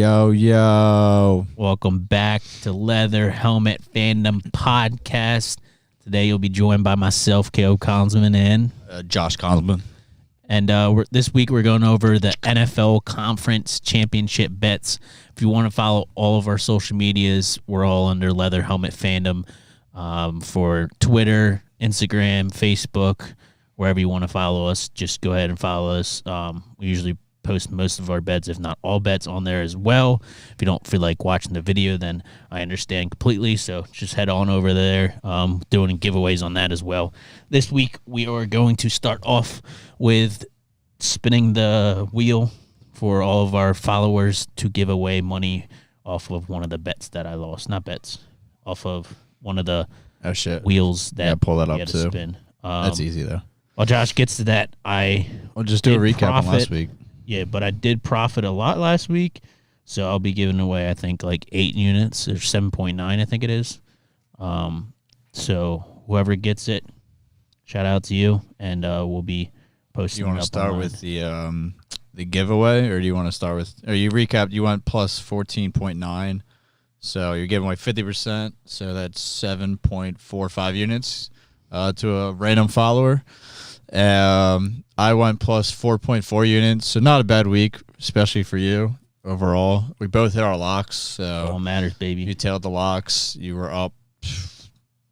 Yo, yo. Welcome back to Leather Helmet Fandom Podcast. Today you'll be joined by myself, K.O. Collinsman, and Josh Collinsman. And this week we're going over the NFL Conference Championship bets. If you want to follow all of our social medias, we're all under Leather Helmet Fandom for Twitter, Instagram, Facebook, wherever you want to follow us. Just go ahead and follow us. We usually post most of our bets, if not all bets, on there as well. If you don't feel like watching the video, then I understand completely. So just head on over there, doing giveaways on that as well. This week we are going to start off with spinning the wheel for all of our followers to give away money off of one of the bets that I lost. Not bets, off of one of the wheels that pull that up to too. Spin. That's easy though. While Josh gets to that, I'll just do a recap on last week. Yeah, but I did profit a lot last week, so I'll be giving away, I think, like 8 units, or 7.9, I think it is. So whoever gets it, shout out to you, and we'll be posting. You want to start with the giveaway, or do you want to start with? Or you recapped? You went plus 14.9, so you're giving away 50%. So that's 7.45 units to a random follower. I went plus 4.4 units, so not a bad week, especially for you overall. We both hit our locks, so all matters, baby. You tailed the locks. You were up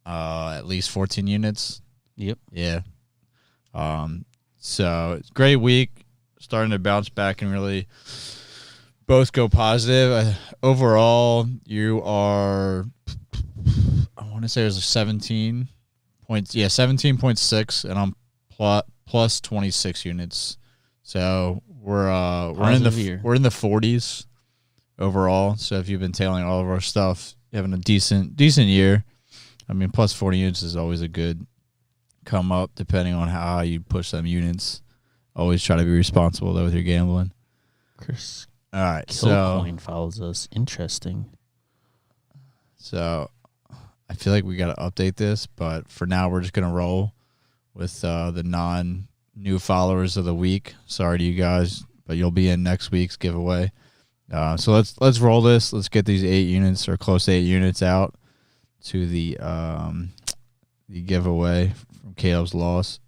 at least 14 units. Yep. Yeah. So great week, starting to bounce back and really both go positive. Overall, you are, I want to say it was 17 points. Yeah, 17.6, and I'm plus 26 units. So we're in the 40s overall. So if you've been tailing all of our stuff, you're having a decent year. I mean, plus 40 units is always a good come up, depending on how you push them units. Always try to be responsible though with your gambling. Chris, all right. Killcoin follows us. Interesting. So I feel like we got to update this, but for now we're just gonna roll with the non-new followers of the week. Sorry to you guys, but you'll be in next week's giveaway. So let's roll this. Let's get these 8 units or close to 8 units out to the giveaway from Caleb's loss.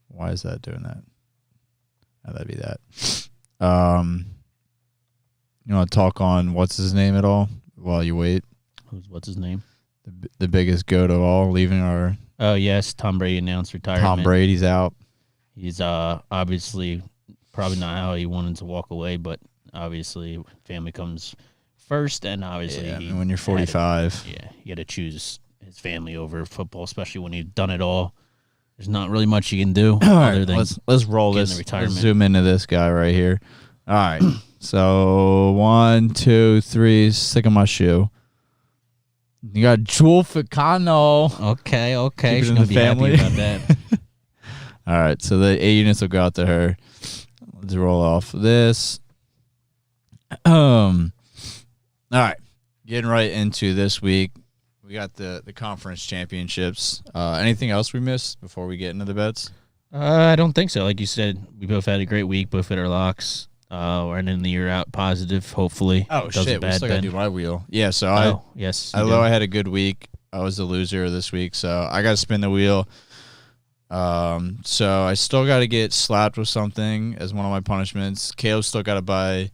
Why is that doing that? Oh, that'd be that. You want to talk on what's his name at all while you wait? What's his name? The biggest goat of all, leaving our. Oh, yes, Tom Brady announced retirement. Tom Brady's out. He's obviously probably not how he wanted to walk away, but obviously family comes first, and obviously when you're 45. You got to choose his family over football, especially when you've done it all. There's not really much you can do other than let's roll this. Let's zoom into this guy right here. All right. So 1, 2, 3, stick in my shoe. You got Jewel Ficano. Okay. She's gonna be family. Happy about that. All right, so the 8 units will go out to her. Let's roll off this. All right, getting right into this week. We got the conference championships. Anything else we missed before we get into the bets? I don't think so. Like you said, we both had a great week. Both hit our locks. We're ending the year out positive, hopefully. Oh, shit, we still got to do my wheel. Yeah, so although I had a good week, I was the loser this week, so I got to spin the wheel. So I still got to get slapped with something as one of my punishments. Caleb still got to buy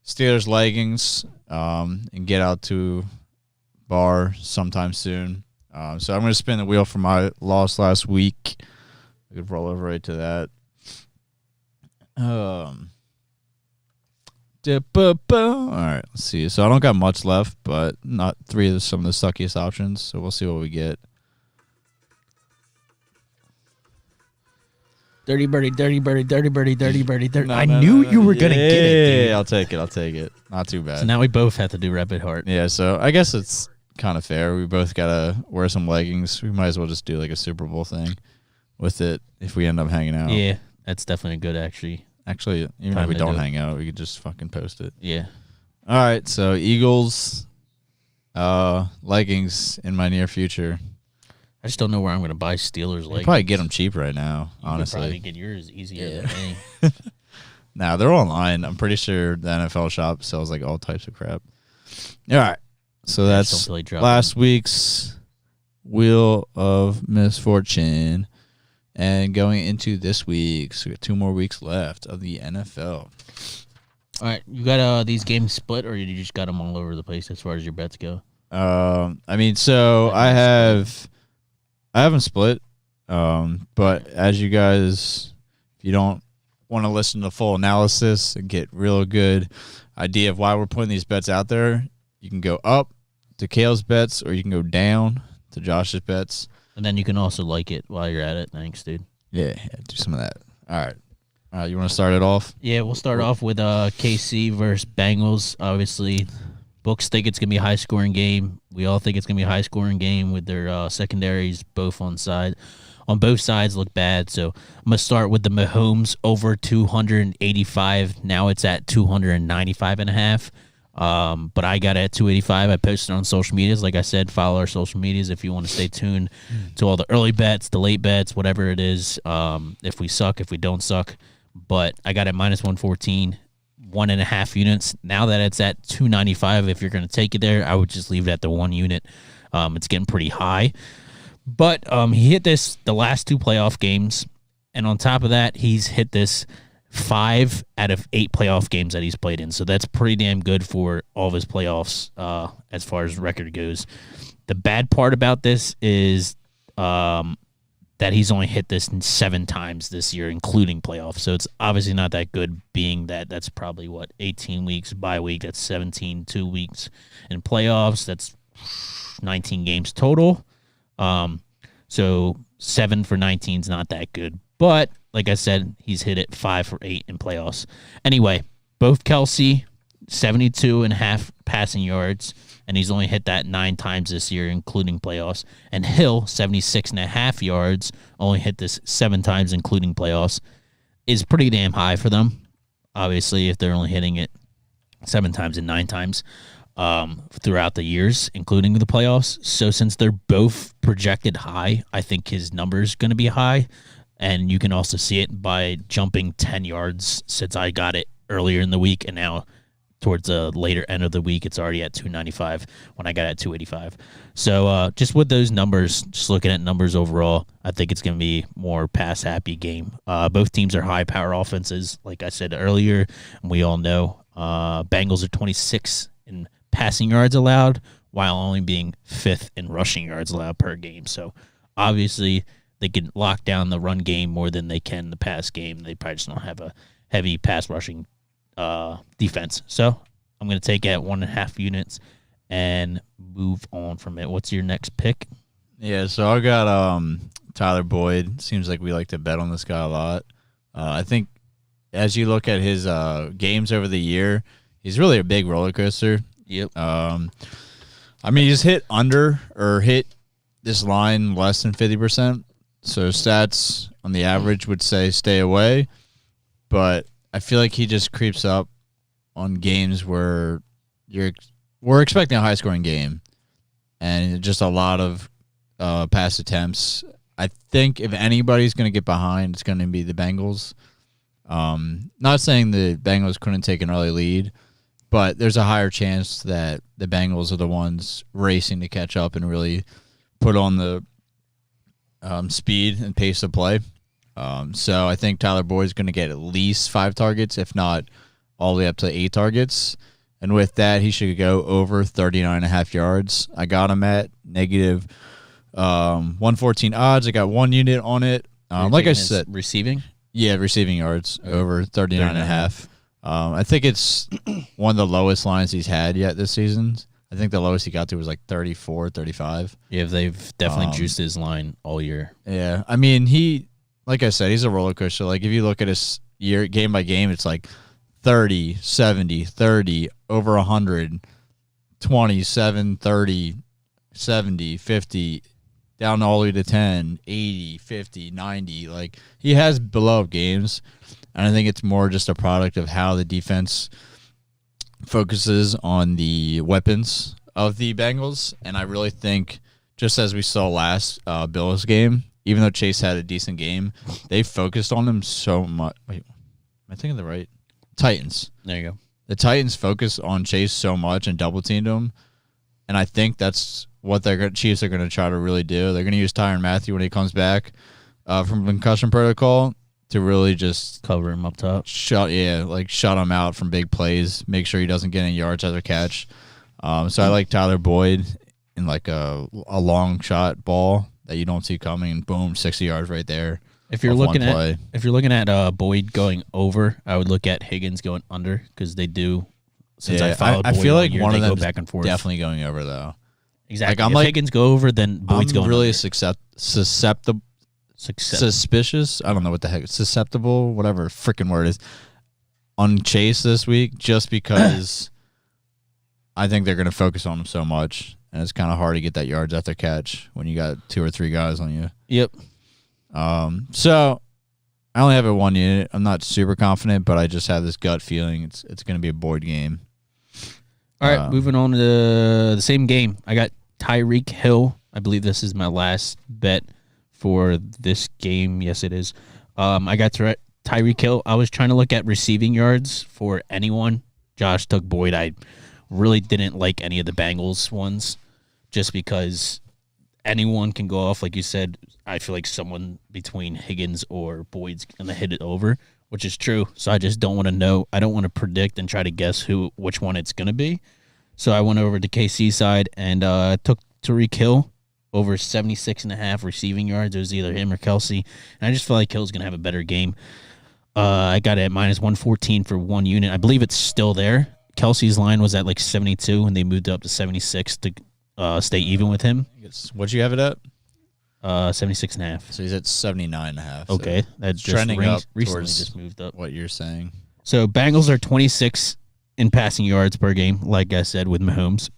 Steelers leggings and get out to bar sometime soon. So I'm going to spin the wheel for my loss last week. I could roll over right to that. All right, let's see. So I don't got much left, but not 3 of some of the suckiest options. So we'll see what we get. Dirty birdie, dirty birdie, dirty birdie, dirty birdie, dirty. I knew you were gonna get it. Yeah, I'll take it. Not too bad. So now we both have to do rapid heart. Yeah, so I guess it's kind of fair. We both gotta wear some leggings. We might as well just do like a Super Bowl thing with it if we end up hanging out. Yeah, that's definitely good. Actually, even if we don't hang out, we could just fucking post it. Yeah. All right, so Eagles leggings in my near future. I just don't know where I'm going to buy Steelers leggings. Probably get them cheap right now, honestly. You could probably get yours easier than me. Nah, they're online. I'm pretty sure the NFL shop sells like all types of crap. All right. So that's last week's Wheel of Misfortune. And going into this week, so we got 2 more weeks left of the NFL. All right, you got these games split, or you just got them all over the place as far as your bets go? I mean, so I haven't split, but as you guys, if you don't want to listen to the full analysis and get real good idea of why we're putting these bets out there, you can go up to Kale's bets, or you can go down to Josh's bets. And then you can also like it while you're at it. Thanks, dude. Yeah, do some of that. All right. You want to start it off? Yeah, we'll start off with KC versus Bengals. Obviously, books think it's going to be a high-scoring game. We all think it's going to be a high-scoring game with their secondaries both on both sides look bad. So I'm going to start with the Mahomes over 285. Now it's at 295.5. But I got it at 285. I posted on social medias. Like I said, follow our social medias if you want to stay tuned to all the early bets, the late bets, whatever it is. If we suck, if we don't suck. But I got it minus 114, 1.5 units. Now that it's at 295, if you're going to take it there, I would just leave it at the 1 unit. It's getting pretty high. But he hit this the last 2 playoff games. And on top of that, he's hit this 5 out of 8 playoff games that he's played in. So that's pretty damn good for all of his playoffs as far as record goes. The bad part about this is that he's only hit this 7 times this year, including playoffs. So it's obviously not that good, being that that's probably, 18 weeks bye week. That's 17, 2 weeks in playoffs. That's 19 games total. So 7 for 19 is not that good. But like I said, he's hit it 5 for 8 in playoffs. Anyway, both Kelsey, 72.5 passing yards, and he's only hit that 9 times this year, including playoffs. And Hill, 76.5 yards, only hit this 7 times, including playoffs, is pretty damn high for them. Obviously, if they're only hitting it 7 times and 9 times throughout the years, including the playoffs. So since they're both projected high, I think his number's going to be high. And you can also see it by jumping 10 yards since I got it earlier in the week, and now towards the later end of the week, it's already at 295 when I got at 285. So just with those numbers, just looking at numbers overall, I think it's going to be more pass-happy game. Both teams are high-power offenses, like I said earlier, and we all know. Bengals are 26 in passing yards allowed, while only being 5th in rushing yards allowed per game. So obviously they can lock down the run game more than they can the pass game. They probably just don't have a heavy pass rushing defense. So I'm going to take it at 1.5 units and move on from it. What's your next pick? Yeah, so I got Tyler Boyd. Seems like we like to bet on this guy a lot. I think as you look at his games over the year, he's really a big roller coaster. Yep. I mean, he's hit under or hit this line less than 50%. So stats on the average would say stay away. But I feel like he just creeps up on games where we're expecting a high-scoring game, and just a lot of pass attempts. I think if anybody's going to get behind, it's going to be the Bengals. Not saying the Bengals couldn't take an early lead, but there's a higher chance that the Bengals are the ones racing to catch up and really put on the speed and pace of play. So I think Tyler Boyd's going to get at least 5 targets, if not all the way up to 8 targets. And with that, he should go over 39.5 yards. I got him at negative 114 odds. I got 1 unit on it. Like I said, receiving? Yeah, receiving yards over 39.5. I think it's one of the lowest lines he's had yet this season. I think the lowest he got to was like 34, 35. Yeah, they've definitely juiced his line all year. Yeah, I mean, like I said, he's a roller coaster. Like if you look at his year game by game, it's like 30, 70, 30, over 100, 27, 30, 70, 50, down all the way to 10, 80, 50, 90. Like he has beloved games, and I think it's more just a product of how the defense focuses on the weapons of the Bengals. And I really think, just as we saw last Bills game, even though Chase had a decent game, they focused on him so much. Wait, am I thinking the right? Titans. There you go. The Titans focus on Chase so much and double teamed him, and I think that's what Chiefs are going to try to really do. They're going to use Tyrann Mathieu when he comes back from concussion protocol to really just cover him up top. Shut him out from big plays. Make sure he doesn't get any yards after catch. So I like Tyler Boyd in like a long shot ball that you don't see coming, and boom, 60 yards right there. If you're looking at Boyd going over, I would look at Higgins going under because they do. Since I followed Boyd, I feel like one of them back and forth. Definitely going over though. Exactly. If Higgins go over, then Boyd's going really under. Suspicious. I don't know what the heck. Susceptible, whatever freaking word is, on Chase this week, just because I think they're going to focus on him so much, and it's kind of hard to get that yards after catch when you got 2 or 3 guys on you. Yep. So I only have it 1 unit. I'm not super confident, but I just have this gut feeling it's going to be a Boyd game. All right, moving on to the same game. I got Tyreek Hill. I believe this is my last bet for this game. Yes, it is. I got Tyreek Hill. I was trying to look at receiving yards for anyone. Josh took Boyd. I really didn't like any of the Bengals ones just because anyone can go off. Like you said, I feel like someone between Higgins or Boyd's going to hit it over, which is true. So I just don't want to know. I don't want to predict and try to guess which one it's going to be. So I went over to KC side and took Tyreek Hill over 76.5 receiving yards. It was either him or Kelsey. And I just feel like Hill's going to have a better game. I got it at minus 114 for 1 unit. I believe it's still there. Kelsey's line was at like 72, and they moved up to 76 to stay even with him. What'd you have it at? 76.5. So he's at 79.5. Okay. So that's trending up recently just moved up. What you're saying. So Bengals are 26 in passing yards per game, like I said, with Mahomes.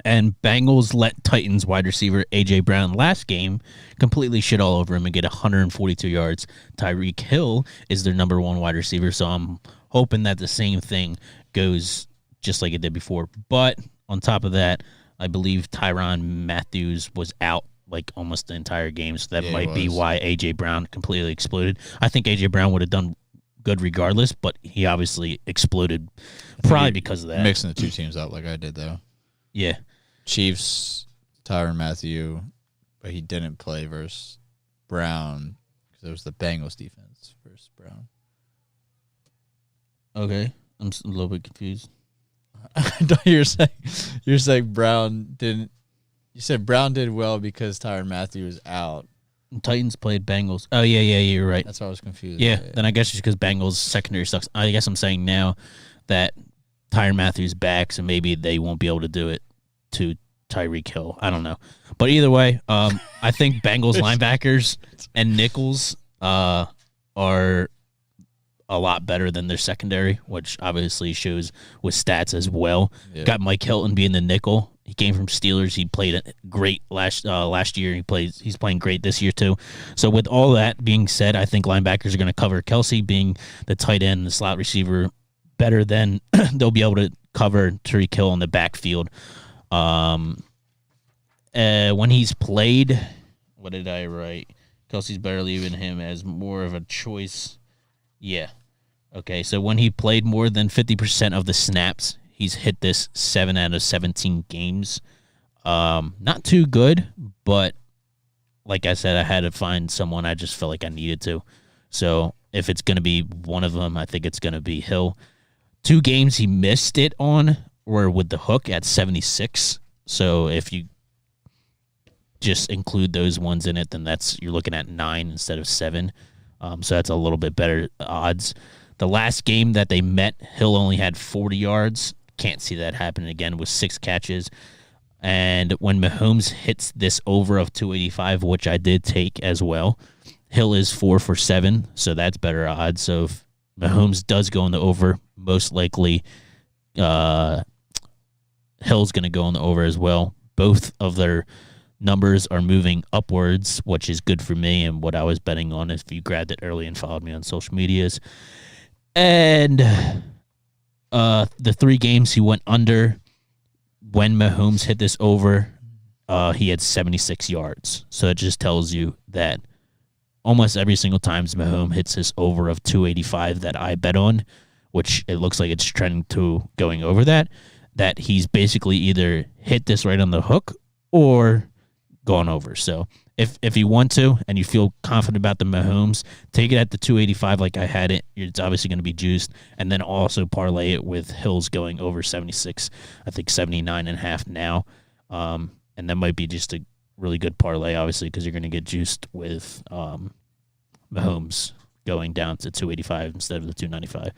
And Bengals let Titans wide receiver A.J. Brown last game completely shit all over him and get 142 yards. Tyreek Hill is their number 1 wide receiver, so I'm hoping that the same thing goes just like it did before. But on top of that, I believe Tyrann Mathieu was out like almost the entire game, so that might be why A.J. Brown completely exploded. I think A.J. Brown would have done good regardless, but he obviously exploded probably because of that. Mixing the two teams up like I did, though. Yeah. Chiefs, Tyrann Mathieu, but he didn't play versus Brown because it was the Bengals defense versus Brown. Okay. I'm a little bit confused. You're saying Brown didn't. You said Brown did well because Tyrann Mathieu was out. Titans played Bengals. Oh, yeah, you're right. That's why I was confused. Yeah, then I guess it's because Bengals secondary sucks. I guess I'm saying now that Tyrann Mathieu's back, so maybe they won't be able to do it to Tyreek Hill. I don't know. But either way, I think Bengals linebackers and nickels are a lot better than their secondary, which obviously shows with stats as well. Yeah. Got Mike Hilton being the nickel. He came from Steelers. He played great last year. He's playing great this year too. So with all that being said, I think linebackers are going to cover Kelsey being the tight end, the slot receiver, better than they'll be able to cover Tyreek Hill in the backfield. When he's played, what did I write? Kelsey's better leaving him as more of a choice. Yeah. Okay, so when he played more than 50% of the snaps, he's hit this 7 out of 17 games. Not too good, but like I said, I had to find someone I just felt like I needed to. So if it's going to be one of them, I think it's going to be Hill. 2 games he missed it on were with the hook at 76. So if you just include those ones in it, then you're looking at 9 instead of 7. So that's a little bit better odds. The last game that they met, Hill only had 40 yards. Can't see that happening again with 6 catches. And when Mahomes hits this over of 285, which I did take as well, Hill is 4 for 7, so that's better odds. So if Mahomes does go in the over, most likely Hill's going to go in the over as well. Both of their numbers are moving upwards, which is good for me and what I was betting on if you grabbed it early and followed me on social medias. And the 3 games he went under, when Mahomes hit this over, he had 76 yards. So it just tells you that almost every single time Mahomes hits his over of 285 that I bet on, which it looks like it's trending to going over that he's basically either hit this right on the hook or gone over. So if you want to and you feel confident about the Mahomes, take it at the 285 like I had it. It's obviously going to be juiced. And then also parlay it with Hills going over 76, I think 79.5 now. And that might be just a really good parlay, obviously, because you're going to get juiced with Mahomes going down to 285 instead of the 295.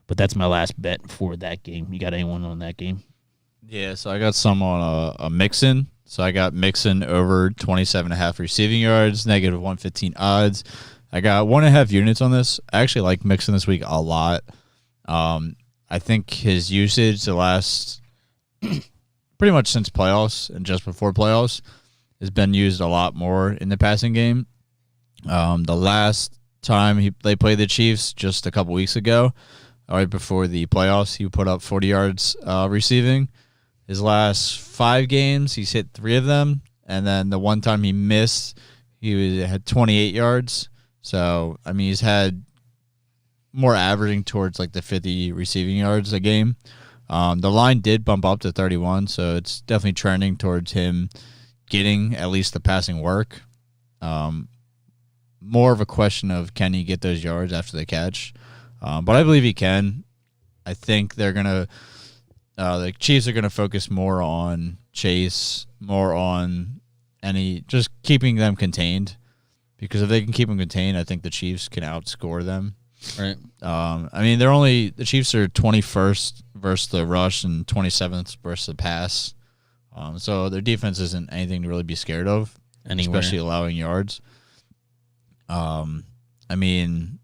But that's my last bet for that game. You got anyone on that game? Yeah, so I got some on a Mixon. So I got Mixon over 27.5 receiving yards, negative 115 odds. I got 1.5 units on this. I actually like Mixon this week a lot. I think his usage the last pretty much since playoffs and just before playoffs has been used a lot more in the passing game. The last time they played the Chiefs just a couple weeks ago, right before the playoffs, he put up 40 yards receiving. His last 5 games, he's hit 3 of them, and then the one time he missed, had 28 yards. So, I mean, he's had more averaging towards like the 50 receiving yards a game. The line did bump up to 31, so it's definitely trending towards him getting at least the passing work. More of a question of can he get those yards after the catch, but I believe he can. I think they're gonna. The Chiefs are going to focus more on Chase, more on just keeping them contained. Because if they can keep them contained, I think the Chiefs can outscore them. Right. I mean, the Chiefs are 21st versus the rush and 27th versus the pass. So their defense isn't anything to really be scared of, Anywhere. Especially allowing yards. I mean,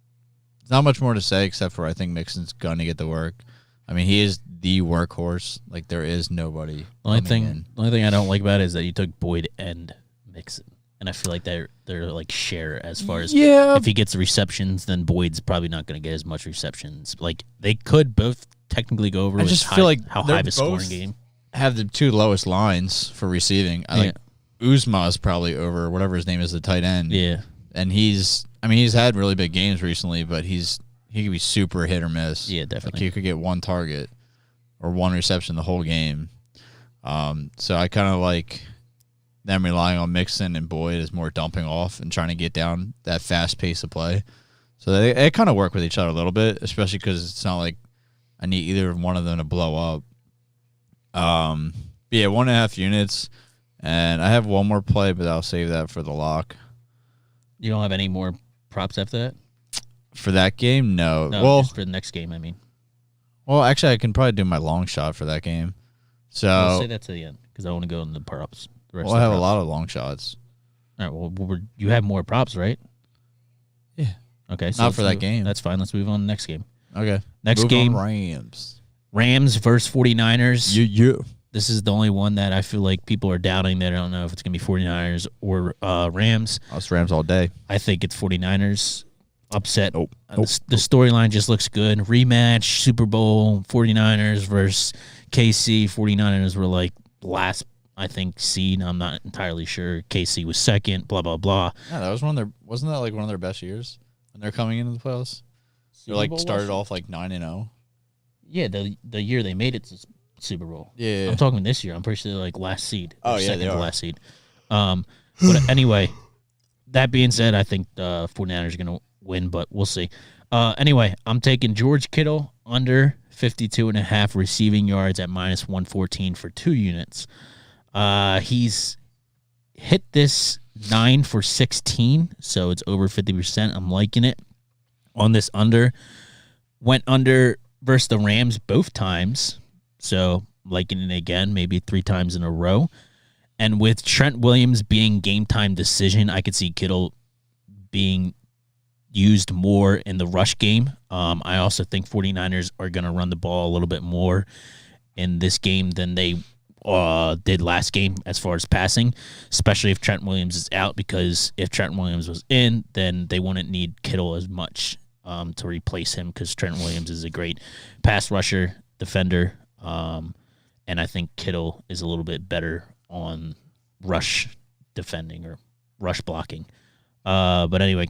there's not much more to say except for I think Mixon's going to get the work. I mean, he is the workhorse. Like, there is nobody. The only thing I don't like about it is that you took Boyd and Mixon, and I feel like they're like share as far as if he gets the receptions, then Boyd's probably not going to get as much receptions. Like, they could both technically go over. I just feel like how high of a scoring game have the 2 lowest lines for receiving. I think Uzma's probably over whatever his name is, the tight end. Yeah, and he's had really big games recently, but he could be super hit or miss. Yeah, definitely. Like, he could get 1 target or 1 reception the whole game. So I kind of like them relying on Mixon and Boyd as more dumping off and trying to get down that fast pace of play. So they kind of work with each other a little bit, especially because it's not like I need either one of them to blow up. Yeah, 1.5 units. And I have one more play, but I'll save that for the lock. You don't have any more props after that? For that game? No. No, just for the next game, I mean. Well, actually, I can probably do my long shot for that game. So I'll say that to the end because I want to go in the props. I have a lot of long shots. All right, well, you have more props, right? Yeah. Okay. So not for that game. That's fine. Let's move on to the next game. Okay. Next game. Rams versus 49ers. Yeah. This is the only one that I feel like people are doubting. They don't know if it's going to be 49ers or Rams. Us Rams all day. I think it's 49ers. Upset. Nope. The storyline just looks good. Rematch, Super Bowl, 49ers versus KC. 49ers were like last, I think, seed. I'm not entirely sure. KC was second, blah, blah, blah. Yeah, that was wasn't that like one of their best years when they're coming into the playoffs? They like started off like 9-0. Yeah, the year they made it to Super Bowl. Yeah. I'm talking this year. I'm pretty sure they're like last seed. Oh, yeah, second they to are. last seed. But anyway, that being said, I think the 49ers are going to win, but we'll see. Anyway, I'm taking George Kittle under 52.5 receiving yards at minus 114 for 2 units. He's hit this 9 for 16, so it's over 50%. I'm liking it. On this under, went under versus the Rams both times, so liking it again, maybe 3 times in a row. And with Trent Williams being game time decision, I could see Kittle being used more in the rush game. I also think 49ers are going to run the ball a little bit more in this game than they did last game as far as passing, especially if Trent Williams is out, because if Trent Williams was in, then they wouldn't need Kittle as much to replace him, because Trent Williams is a great pass rusher, defender, and I think Kittle is a little bit better on rush defending or rush blocking. But anyway,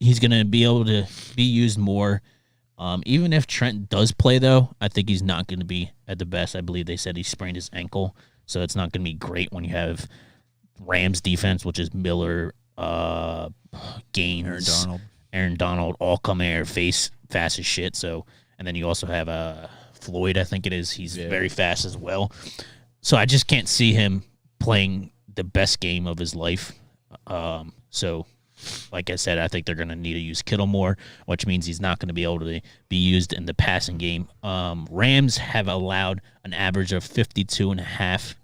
he's going to be able to be used more. Even if Trent does play, though, I think he's not going to be at the best. I believe they said he sprained his ankle, so it's not going to be great when you have Rams defense, which is Miller, Gaines, Aaron Donald, all come here fast as shit. So, and then you also have Floyd, I think it is. He's very fast as well. So I just can't see him playing the best game of his life. So, like I said, I think they're going to need to use Kittle more, which means he's not going to be able to be used in the passing game. Rams have allowed an average of 52.5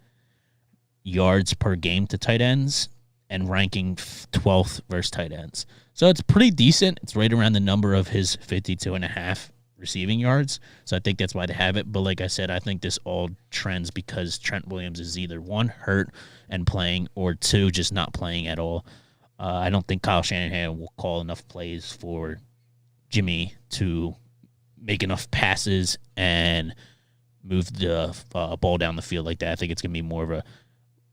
yards per game to tight ends and ranking 12th versus tight ends. So it's pretty decent. It's right around the number of his 52.5 receiving yards. So I think that's why they have it. But like I said, I think this all trends because Trent Williams is either one, hurt and playing, or two, just not playing at all. I don't think Kyle Shanahan will call enough plays for Jimmy to make enough passes and move the ball down the field like that. I think it's going to be more of a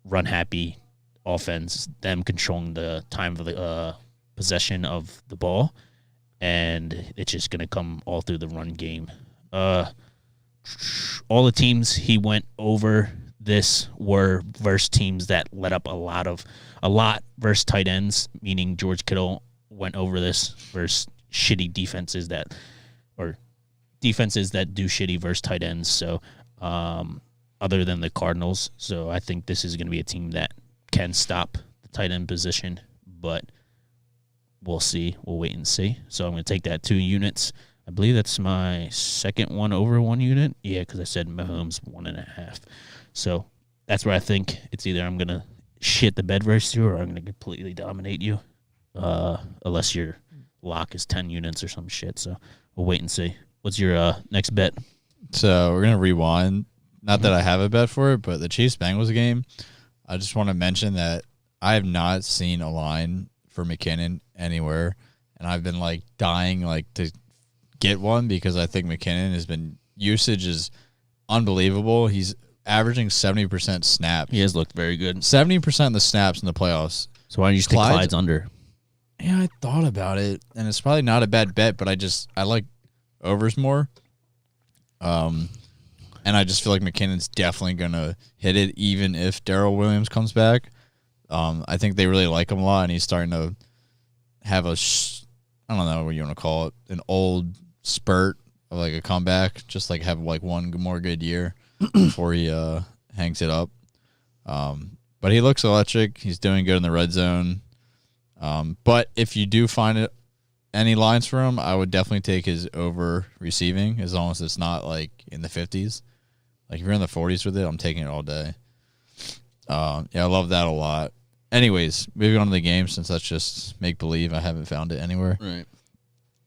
run-happy offense, them controlling the time of the possession of the ball, and it's just going to come all through the run game. All the teams he went over this were versus teams that let up a lot versus tight ends, meaning George Kittle went over this versus shitty defenses that do shitty versus tight ends. So, other than the Cardinals. So I think this is going to be a team that can stop the tight end position, but we'll see. We'll wait and see. So I'm going to take that 2 units. I believe that's my second one over 1 unit. Yeah, because I said Mahomes 1.5. So that's where I think it's either I'm going to shit the bed versus you or I'm going to completely dominate you, unless your lock is 10 units or some shit. So we'll wait and see. What's your next bet? So we're going to rewind. Not that I have a bet for it, but the Chiefs-Bengals game, I just want to mention that I have not seen a line for McKinnon anywhere, and I've been, dying, to get one because I think McKinnon has been – usage is unbelievable. He's averaging 70% snaps. He has looked very good. 70% of the snaps in the playoffs. So why don't you stick Clyde's under? Yeah, I thought about it, and it's probably not a bad bet, but I like overs more. And I just feel like McKinnon's definitely going to hit it even if Darrell Williams comes back. I think they really like him a lot, and he's starting to have I don't know what you want to call it, an old spurt of a comeback, just have one more good year before he hangs it up. But he looks electric. He's doing good in the red zone. But if you do find any lines for him, I would definitely take his over receiving as long as it's not in the 50s. If you're in the 40s with it, I'm taking it all day. Yeah, I love that a lot. Anyways, moving on to the game, since that's just make-believe. I haven't found it anywhere. Right.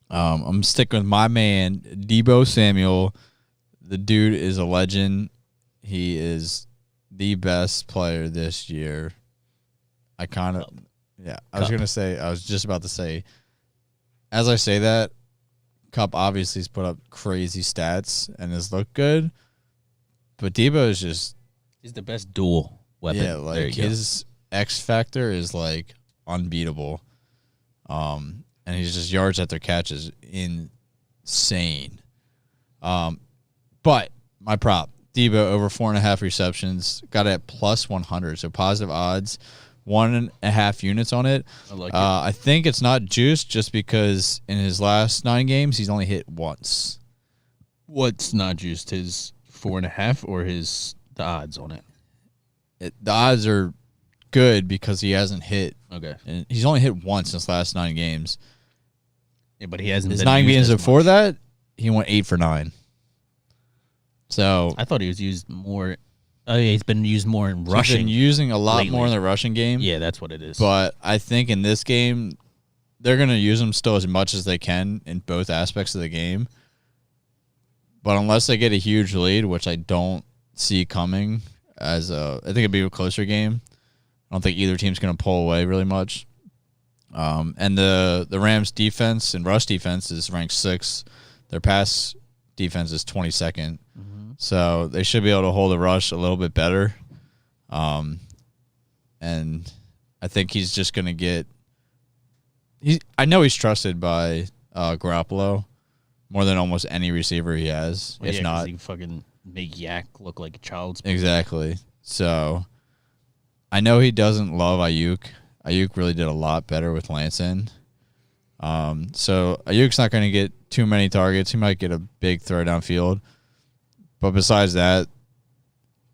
I'm sticking with my man, Deebo Samuel. The dude is a legend. He is the best player this year. I was just about to say, as I say that, Kupp obviously has put up crazy stats and has looked good. But Deebo is just... He's the best dual weapon. Yeah, his X factor is, unbeatable. And he's just yards after catch is insane. But my prop, Deebo over 4.5 receptions, got it at plus 100. So positive odds, 1.5 units on it. I like it. I think it's not juiced just because in his last 9 games, he's only hit once. What's not juiced? His 4.5 or the odds on it? The odds are good because he hasn't hit. Okay. And he's only hit once in his last 9 games. Yeah, but he hasn't. His 9 games before that, he went 8 for 9. So I thought he was used more. Oh yeah, he's been used more in rushing. He's been using a lot lately. more in the rushing game. Yeah, that's what it is. But I think in this game, they're going to use him still as much as they can in both aspects of the game. But unless they get a huge lead, which I don't see coming, I think it'd be a closer game. I don't think either team's going to pull away really much. And the Rams' defense and rush defense is ranked 6th. Their pass defense is 22nd. Mm-hmm. So they should be able to hold the rush a little bit better. And I think he's just going to get I know he's trusted by Garoppolo more than almost any receiver he has. Well, if yeah, 'cause not, he fucking make Yak look like a child's. exactly. So I know he doesn't love Ayuk. Ayuk really did a lot better with Lanson. So Ayuk's not going to get too many targets. He might get a big throw downfield. But besides that,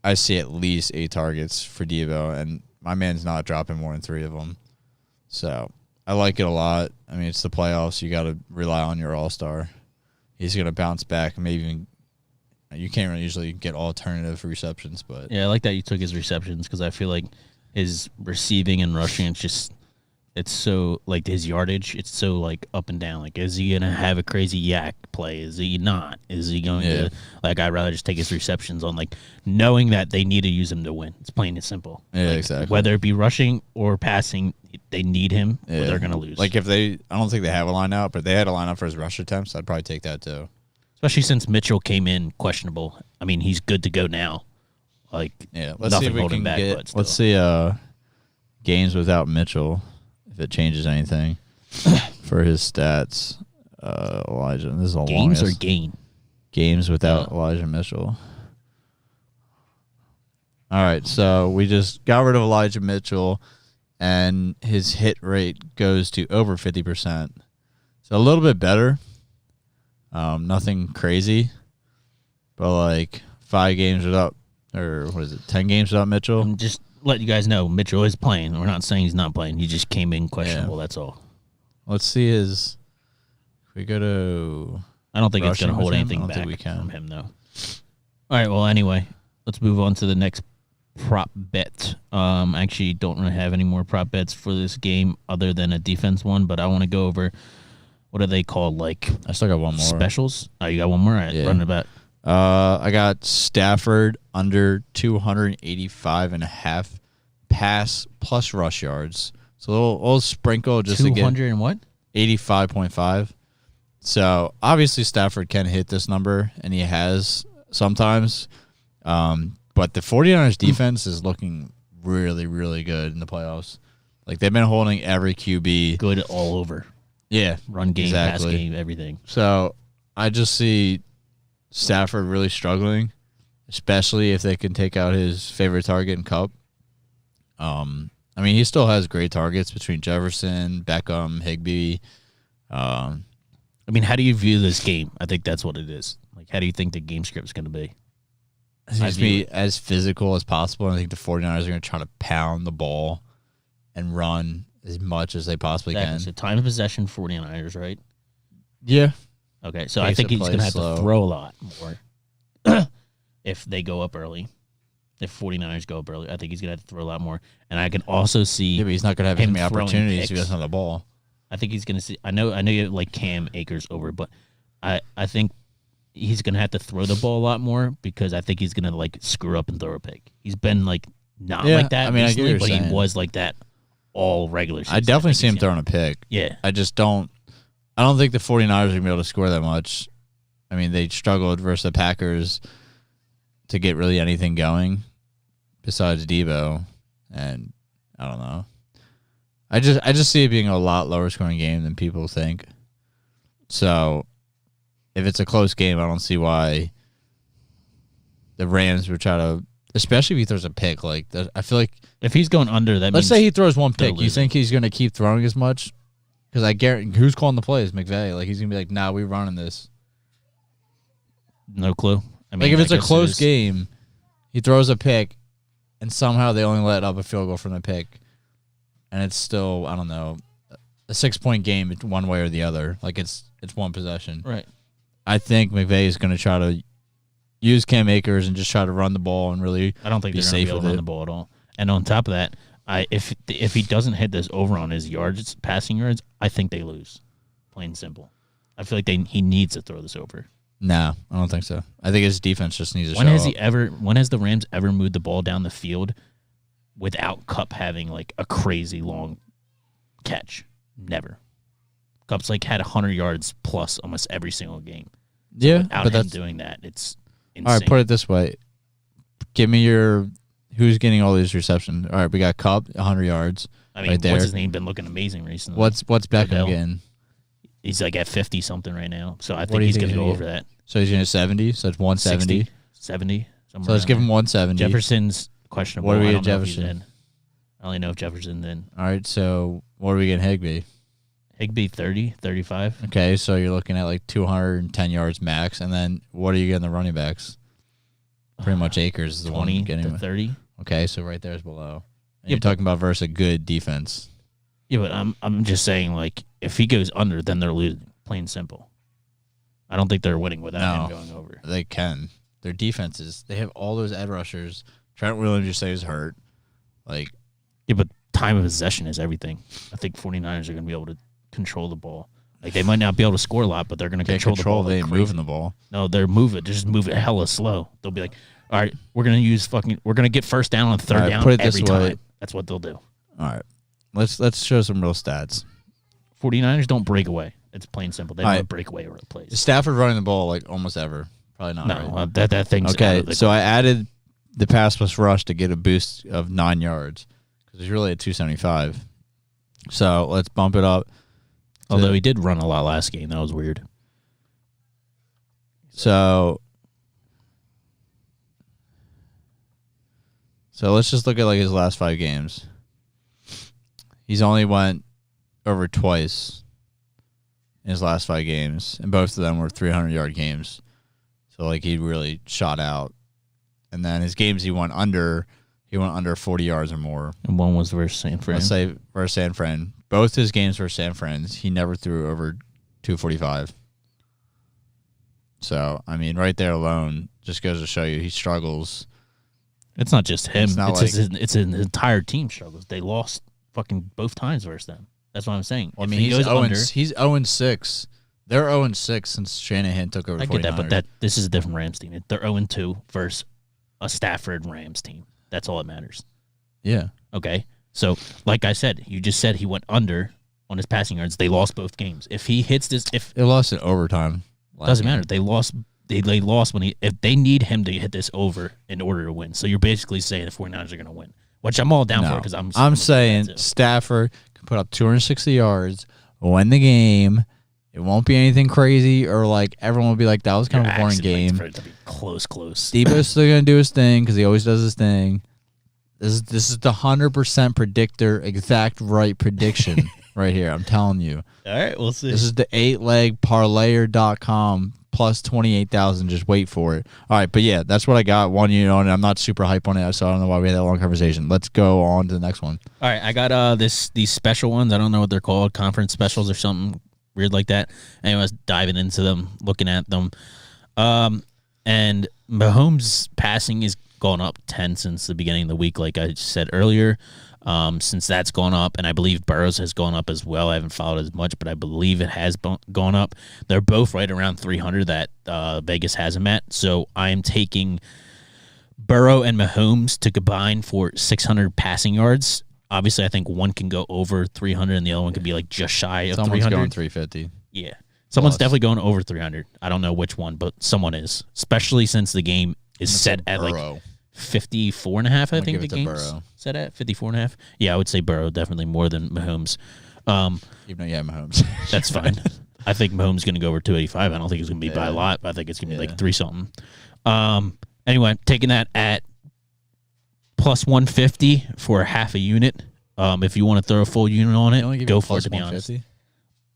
I see at least 8 targets for Debo, and my man's not dropping more than 3 of them. So I like it a lot. I mean, it's the playoffs. You got to rely on your all-star. He's going to bounce back. Maybe even you can't really usually get alternative receptions, but Yeah, I like that you took his receptions because I feel like his receiving and rushing, it's so, like, his yardage, it's so, like, up and down. Like, is he going to have a crazy Yak play? Is he not? Is he going to, like, I'd rather just take his receptions on, like, knowing that they need to use him to win. It's plain and simple. Yeah, like, exactly. Whether it be rushing or passing, they need him or they're going to lose. Like, I don't think they have a line out, but if they had a line out for his rush attempts, I'd probably take that too. Especially since Mitchell came in questionable. I mean, he's good to go now. Like, let's see if we can let's see games without Mitchell, if it changes anything for his stats. Elijah, this is the games longest. or gain? Games without Elijah Mitchell. All right, so we just got rid of Elijah Mitchell, and his hit rate goes to over 50%. So a little bit better. Nothing crazy, but like 5 games without, or what is it, 10 games without Mitchell? I'm just let you guys know Mitchell is playing. We're not saying he's not playing. He just came in questionable. That's all. Let's see his. If we go to. I don't think it's going to hold anything back from him, though. All right. Well, anyway, let's move on to the next prop bet. I actually don't really have any more prop bets for this game other than a defense one, but I want to go over what are they called? Like, I still got one more. Specials? Oh, you got one more? All right, run it back. I got Stafford under 285.5 pass plus rush yards. So a little sprinkle just to get 200 and what? 85.5. So obviously Stafford can hit this number, and he has sometimes. But the 49ers defense is looking really, really good in the playoffs. Like, they've been holding every QB. Good all over. Yeah. Run game, pass game, everything. So I just see Stafford really struggling, especially if they can take out his favorite target in Cup. I mean, he still has great targets between Jefferson, Beckham, Higbee. I mean, how do you view this game? I think that's what it is. Like, how do you think the game script is going to be? It seems to be as physical as possible. I think the 49ers are going to try to pound the ball and run as much as they possibly can. So time of possession, 49ers, right? Yeah. Okay, so I think he's going to have to throw a lot more if they go up early. If 49ers go up early, I think he's going to have to throw a lot more. And I can also see but he's not going to have as many opportunities if he doesn't have the ball. I think he's going to see. I know you have like Cam Akers over, but I think he's going to have to throw the ball a lot more because I think he's going to like screw up and throw a pick. He's been like not like that recently, but he was like that all regular season. I definitely see him throwing a pick. Yeah. I don't think the 49ers are going to be able to score that much. I mean, they struggled versus the Packers to get really anything going besides Debo, and I don't know. I just see it being a lot lower scoring game than people think. So if it's a close game, I don't see why the Rams would try to, especially if he throws a pick. Like, I feel like if he's going under, that let's say he throws one pick. You think he's going to keep throwing as much? Because I guarantee, who's calling the plays? McVay. Like, he's going to be like, nah, we're running this. No clue. I mean, like, if it's a close game, he throws a pick, and somehow they only let up a field goal from the pick, and it's still, I don't know, a 6-point game one way or the other. Like, it's one possession. Right. I think McVay is going to try to use Cam Akers and just try to run the ball and really I don't think they're going to be able to run the ball at all. And on top of that, if he doesn't hit this over on his yards, passing yards, I think they lose. Plain and simple. I feel like he needs to throw this over. No, I don't think so. I think his defense just needs to When has the Rams ever moved the ball down the field without Kupp having like a crazy long catch? Never. Kupp's like had 100 yards plus almost every single game. So yeah, without him doing that, it's insane. All right, put it this way. Give me who's getting all these receptions. All right, we got Kupp, 100 yards. I mean, Right there. what's his name been looking amazing recently? What's Beckham Odell. getting? He's like at 50 something right now, so I What think do you he's think going to he's go gonna over get? that. So he's gonna 70. So it's 170. 60, 70. So let's give him 170. Jefferson's questionable. What do we I get don't know if he's Jefferson? in. I only know if Jefferson's in. All right. So what are we getting Higbee? Higbee 30, 35. Okay, so you're looking at like 210 yards max, and then what are you getting the running backs? Pretty much Akers is the 20 one getting. to 30. Okay, so right there is below. And Yeah, you're talking about versus a good defense. Yeah, but I'm just saying, like, if he goes under, then they're losing. Plain and simple. I don't think they're winning without him going over. They can. Their defenses, they have all those edge rushers. Trent Williams, you say, is hurt. Like, Yeah, but time of possession is everything. I think 49ers are going to be able to control the ball. Like, they might not be able to score a lot, but they're going to control the ball. They like ain't crazy. moving the ball. No, they're moving. They just move it hella slow. They'll be like, all right, we're going to get first down on third down put it this every way. time. That's what they'll do. All right. Let's show some real stats. 49ers don't break away. It's plain and simple. They don't All right. break away or plays. Is Stafford running the ball like almost ever? Probably not. No, right? that thing's out Okay, of the so I added the pass plus rush to get a boost of 9 yards because it's really at 275. So let's bump it up. Although he did run a lot last game. That was weird. So let's just look at like his last 5 games. He's only went over twice in his last 5 games, and both of them were 300-yard games. So like he really shot out. And then his games he went under 40 yards or more. And one was versus San Fran. Let's say versus San Fran. Both his games versus San Fran, he never threw over 245. So, I mean, right there alone just goes to show you he struggles. It's not just him. It's not It's an entire team struggles. They lost fucking both times versus them. That's what I'm saying. Well, I If mean, he goes under, he's 0-6. They're 0-6 since Shanahan took over the I 49ers. get that, but this is a different Rams team. They're 0-2 versus a Stafford Rams team. That's all that matters. Yeah. Okay? So, like I said, you just said he went under on his passing yards. They lost both games. If he hits this, They lost in overtime. doesn't matter. They lost. They lost if they need him to hit this over in order to win. So you're basically saying the 49ers are going to win, which I'm all down for because I'm saying Stafford can put up 260 yards, win the game. It won't be anything crazy or like everyone will be like, that was kind of a boring game. For it to be close. Debo's still going to do his thing because he always does his thing. This is the 100% predictor, exact right prediction right here. I'm telling you. All right, we'll see. This is the 8legparlayer.com plus 28,000. Just wait for it. All right, but yeah, that's what I got. 1 unit on it. I'm not super hype on it, so I don't know why we had that long conversation. Let's go on to the next one. All right, I got these special ones. I don't know what they're called, conference specials or something weird like that. Anyways, diving into them, looking at them. And Mahomes' passing is gone up 10 since the beginning of the week, like I said earlier. Since that's gone up, and I believe Burrows has gone up as well. I haven't followed as much, but I believe it has gone up. They're both right around 300 that Vegas has them at. So I am taking Burrow and Mahomes to combine for 600 passing yards. Obviously, I think one can go over 300 and the other one could be like just shy of Someone's 300. going 350. Yeah. Someone's Plus. definitely going over 300. I don't know which one, but someone is, especially since the game is set at like 54 and a half. I think the game's set at 54 and a half. Yeah, I would say Burrow definitely more than Mahomes. Even though you have Mahomes. That's fine. I think Mahomes is going to go over 285. I don't think it's going to be by a lot, but I think it's going to be like 3-something. Anyway, taking that at plus 150 for half a unit. If you want to throw a full unit on it, go for it, to be honest.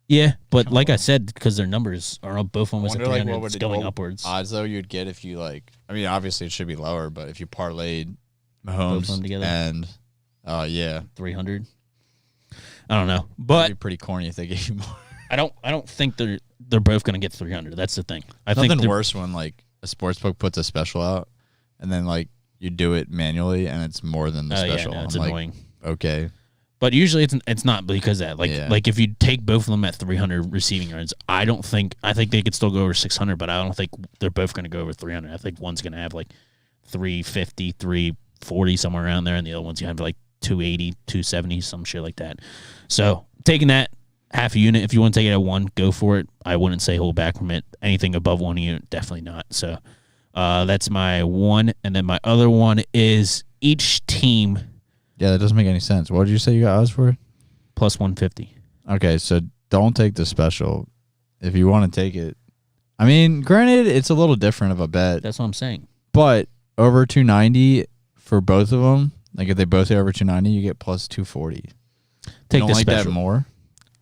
Yeah, but like I said, because their numbers are both almost at 300, it's going upwards. Odds, though, you'd get if you, like, I mean, obviously it should be lower, but if you parlayed Mahomes together and, 300. I don't know, but it'd be pretty corny if they gave you more. I don't think they're both going to get 300. That's the thing. I Nothing think worse when, like, a sportsbook puts a special out, and then, like, you do it manually, and it's more than the special. Yeah, no, it's I'm annoying. Like, okay. But usually it's not because of that. Like if you take both of them at 300 receiving yards, I think they could still go over 600, but I don't think they're both going to go over 300. I think one's going to have like 350, 340, somewhere around there, and the other one's going to have like 280, 270, some shit like that. So taking that half a unit, if you want to take it at 1, go for it. I wouldn't say hold back from it. Anything above 1 unit, definitely not. So that's my one, and then my other one is each team Yeah, that doesn't make any sense. What did you say you got odds for? Plus 150. Okay, so don't take the special. If you want to take it, I mean, granted, it's a little different of a bet. That's what I'm saying. But over 290 for both of them, like if they both hit over 290, you get plus 240. Take you don't the like special. that more?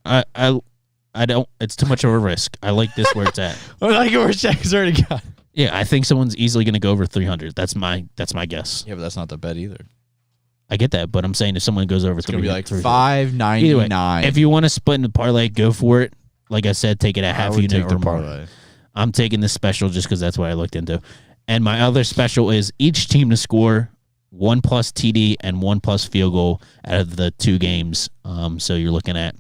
I don't. It's too much of a risk. I like this where it's at. I like it where Jack's already got. Yeah, I think someone's easily going to go over 300. That's my guess. Yeah, but that's not the bet either. I get that, but I'm saying if someone goes over, It's gonna be like 300. $5.99. If you want to split in the parlay, go for it. Like I said, take it at half unit or more. parlay. I'm taking this special just because that's what I looked into. And my other special is each team to score 1+ TD and 1+ field goal out of the 2 games. So you're looking at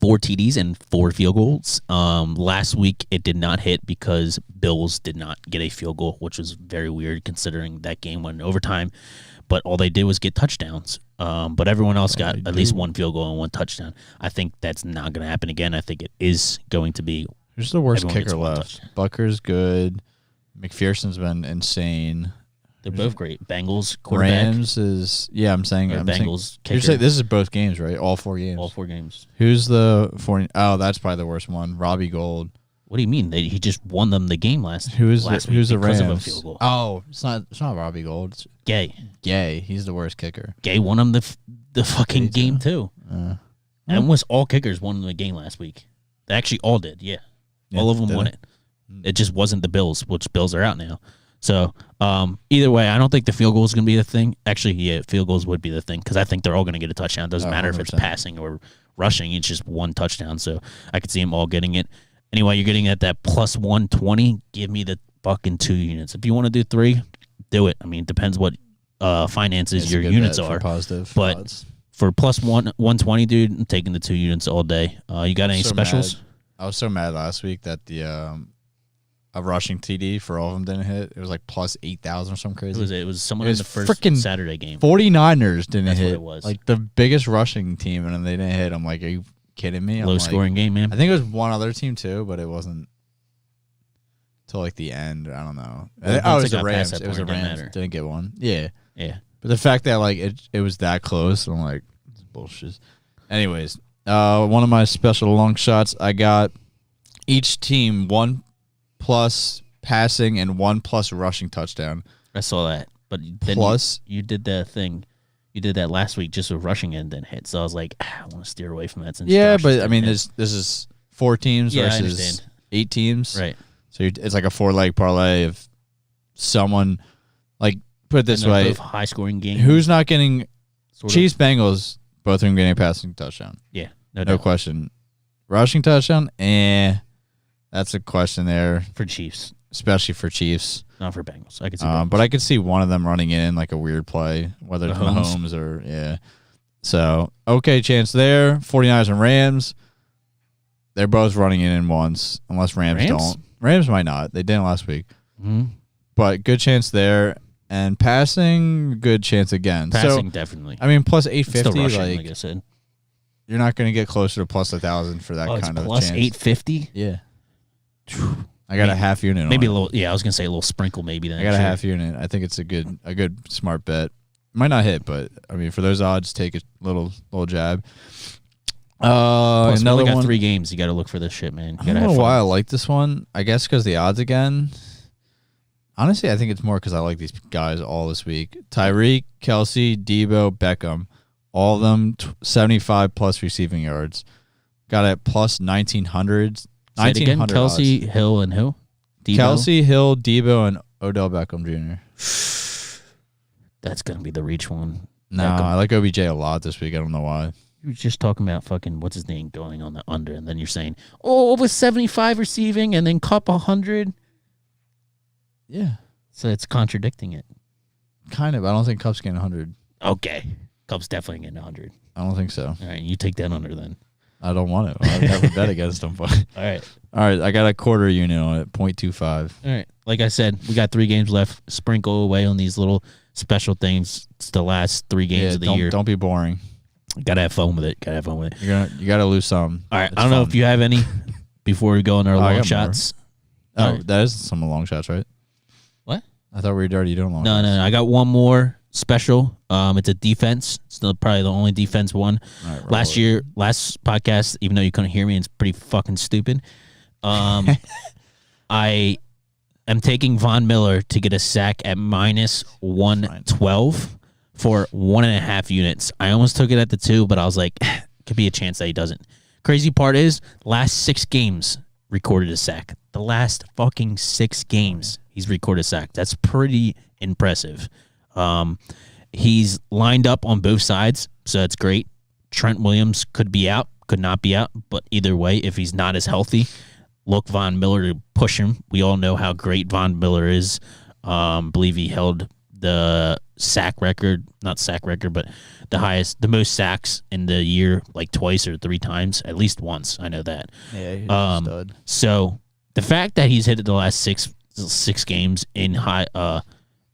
4 TDs and 4 field goals. Last week it did not hit because Bills did not get a field goal, which was very weird considering that game went in overtime. But all they did was get touchdowns. But everyone else got at least 1 field goal and 1 touchdown. I think that's not going to happen again. I think it is going to be. Who's the worst everyone gets kicker 1 left? touchdown. Bucker's good. McPherson's been insane. They're both great. Bengals quarterback. Rams is I'm saying Bengals You're kicker. saying this is both games, right? All 4 games. All 4 games. Who's the 4? Oh, that's probably the worst one. Robbie Gold. What do you mean? He just won them the game last week. Who's the because Rams? of a field goal. Oh, it's not Robbie Gold. It's Gay. He's the worst kicker. Gay won them the fucking game too. And Almost all kickers won the game last week. They actually all did. Yeah, all of them won it. It just wasn't the Bills, which Bills are out now. So either way, I don't think the field goal is going to be the thing. Actually, yeah, field goals would be the thing because I think they're all going to get a touchdown. It doesn't matter if it's 100%. passing or rushing. It's just 1 touchdown. So I could see them all getting it. Anyway, you're getting at that plus 120. Give me the fucking 2 units. If you want to do 3, do it. I mean, it depends what finances it's your a good units bet for are. positive But odds. for plus 120, dude, I'm taking the 2 units all day. You got any So specials? mad. I was so mad last week that the a rushing TD for all of them didn't hit. It was like plus 8,000 or something crazy. It was someone It in was the first frickin' Saturday game. 49ers didn't That's what hit. it was. Like the biggest rushing team, and they didn't hit. I'm like, are you kidding me? Low scoring game, man. I think it was one other team too, but it wasn't till like the end. I don't know. Well, It once was it the got past Rams. that It was the point, it didn't Rams. matter. Didn't get one. Yeah, Yeah. but the fact that like it was that close, I'm like, it's bullshit. Anyways, one of my special long shots, I got each team 1+ passing and 1+ rushing touchdown. I saw that. But then Plus- you did that thing. You did that last week just with rushing and then hit. So I was like, I want to steer away from that. Since Yeah, Josh but just I mean, didn't hit. this is 4 teams Yeah, I versus understand. 8 teams, Right. So it's like a 4-leg parlay. If someone, like, put it this And they're way, both high scoring games. who's not getting sort of. Chiefs Bengals? Both of them getting a passing touchdown, Yeah. no doubt. question. Rushing touchdown, that's a question there, For Chiefs, especially for Chiefs. not for Bengals. I could see Bengals. But I could see one of them running in like a weird play, whether it's Mahomes? Mahomes or So okay, chance there. 49ers and Rams. They're both running in once, unless Rams don't. Rams might not. They didn't last week. Mm-hmm. But good chance there. And passing, good chance again. Passing, So, definitely. I mean, plus It's still 850, rushing, like like I said. you're not going to get closer to plus 1,000 for that Oh, it's kind of plus chance. 850? Yeah. I got a half unit on Maybe it. a little. Yeah, I was gonna say a little sprinkle. Maybe then. I got a half unit. I think it's a good smart bet. Might not hit, but I mean, for those odds, take a little jab. Plus, we Another only got one. 3 games. You got to look for this shit, man. You I gotta don't have know fun. why I like this one. I guess because the odds again. Honestly, I think it's more because I like these guys all this week. Tyreek, Kelsey, Debo, Beckham, all of them 75 plus receiving yards. Got it plus 1,900. Say it again. 1,900 Kelsey, odds. Hill, and who? Debo? Kelsey, Hill, Debo, and Odell Beckham Jr. That's gonna be the reach one. No, Beckham. I like OBJ a lot this week. I don't know why. You were just talking about fucking what's his name going on the under, and then you're saying, oh, over 75 receiving, and then Cup 100. Yeah, So it's contradicting it. kind of. I don't think Cup's getting 100. Okay, Cup's definitely getting 100. I don't think so. All right, you take that under then. I don't want it. I've never bet against them. But All right. all right, I got a quarter unit on it, 0.25. All right. Like I said, we got 3 games left. Sprinkle away on these little special things. It's the last 3 games of the year. Don't be boring. Gotta have fun with it. You gotta lose some. All right. It's I don't know fun. if you have any before we go on our I long got more. shots. Oh, All right. that is some long shots, right? What? I thought we were already doing long No, shots. no, no. I got one more special. It's a defense. It's probably the only defense one. Right, Last podcast, even though you couldn't hear me, it's pretty fucking stupid. I am taking Von Miller to get a sack at minus 112 for 1.5 units. I almost took it at the 2, but I was like, could be a chance that he doesn't. Crazy part is, last 6 games recorded a sack. The last fucking 6 games he's recorded a sack. That's pretty impressive. He's lined up on both sides, so that's great. Trent Williams could be out, could not be out, but either way, if he's not as healthy, look Von Miller to push him. We all know how great Von Miller is. Believe he held the sack record, not sack record, but the most sacks in the year, like twice or 3 times, at least once. I know that. Yeah, he's a stud. So the fact that he's hit it the last six games in high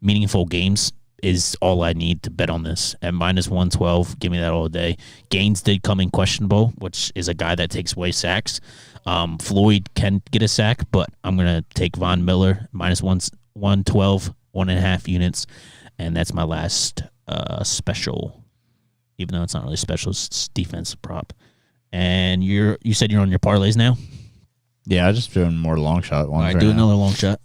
meaningful games is all I need to bet on this. At minus 112, give me that all day. Gaines did come in questionable, which is a guy that takes away sacks. Floyd can get a sack, but I'm going to take Von Miller, minus 112, 1.5 units, and that's my last special, even though it's not really special, it's defensive prop. And you said you're on your parlays now? Yeah, I'm just doing more long shot ones. All right, do another long shot.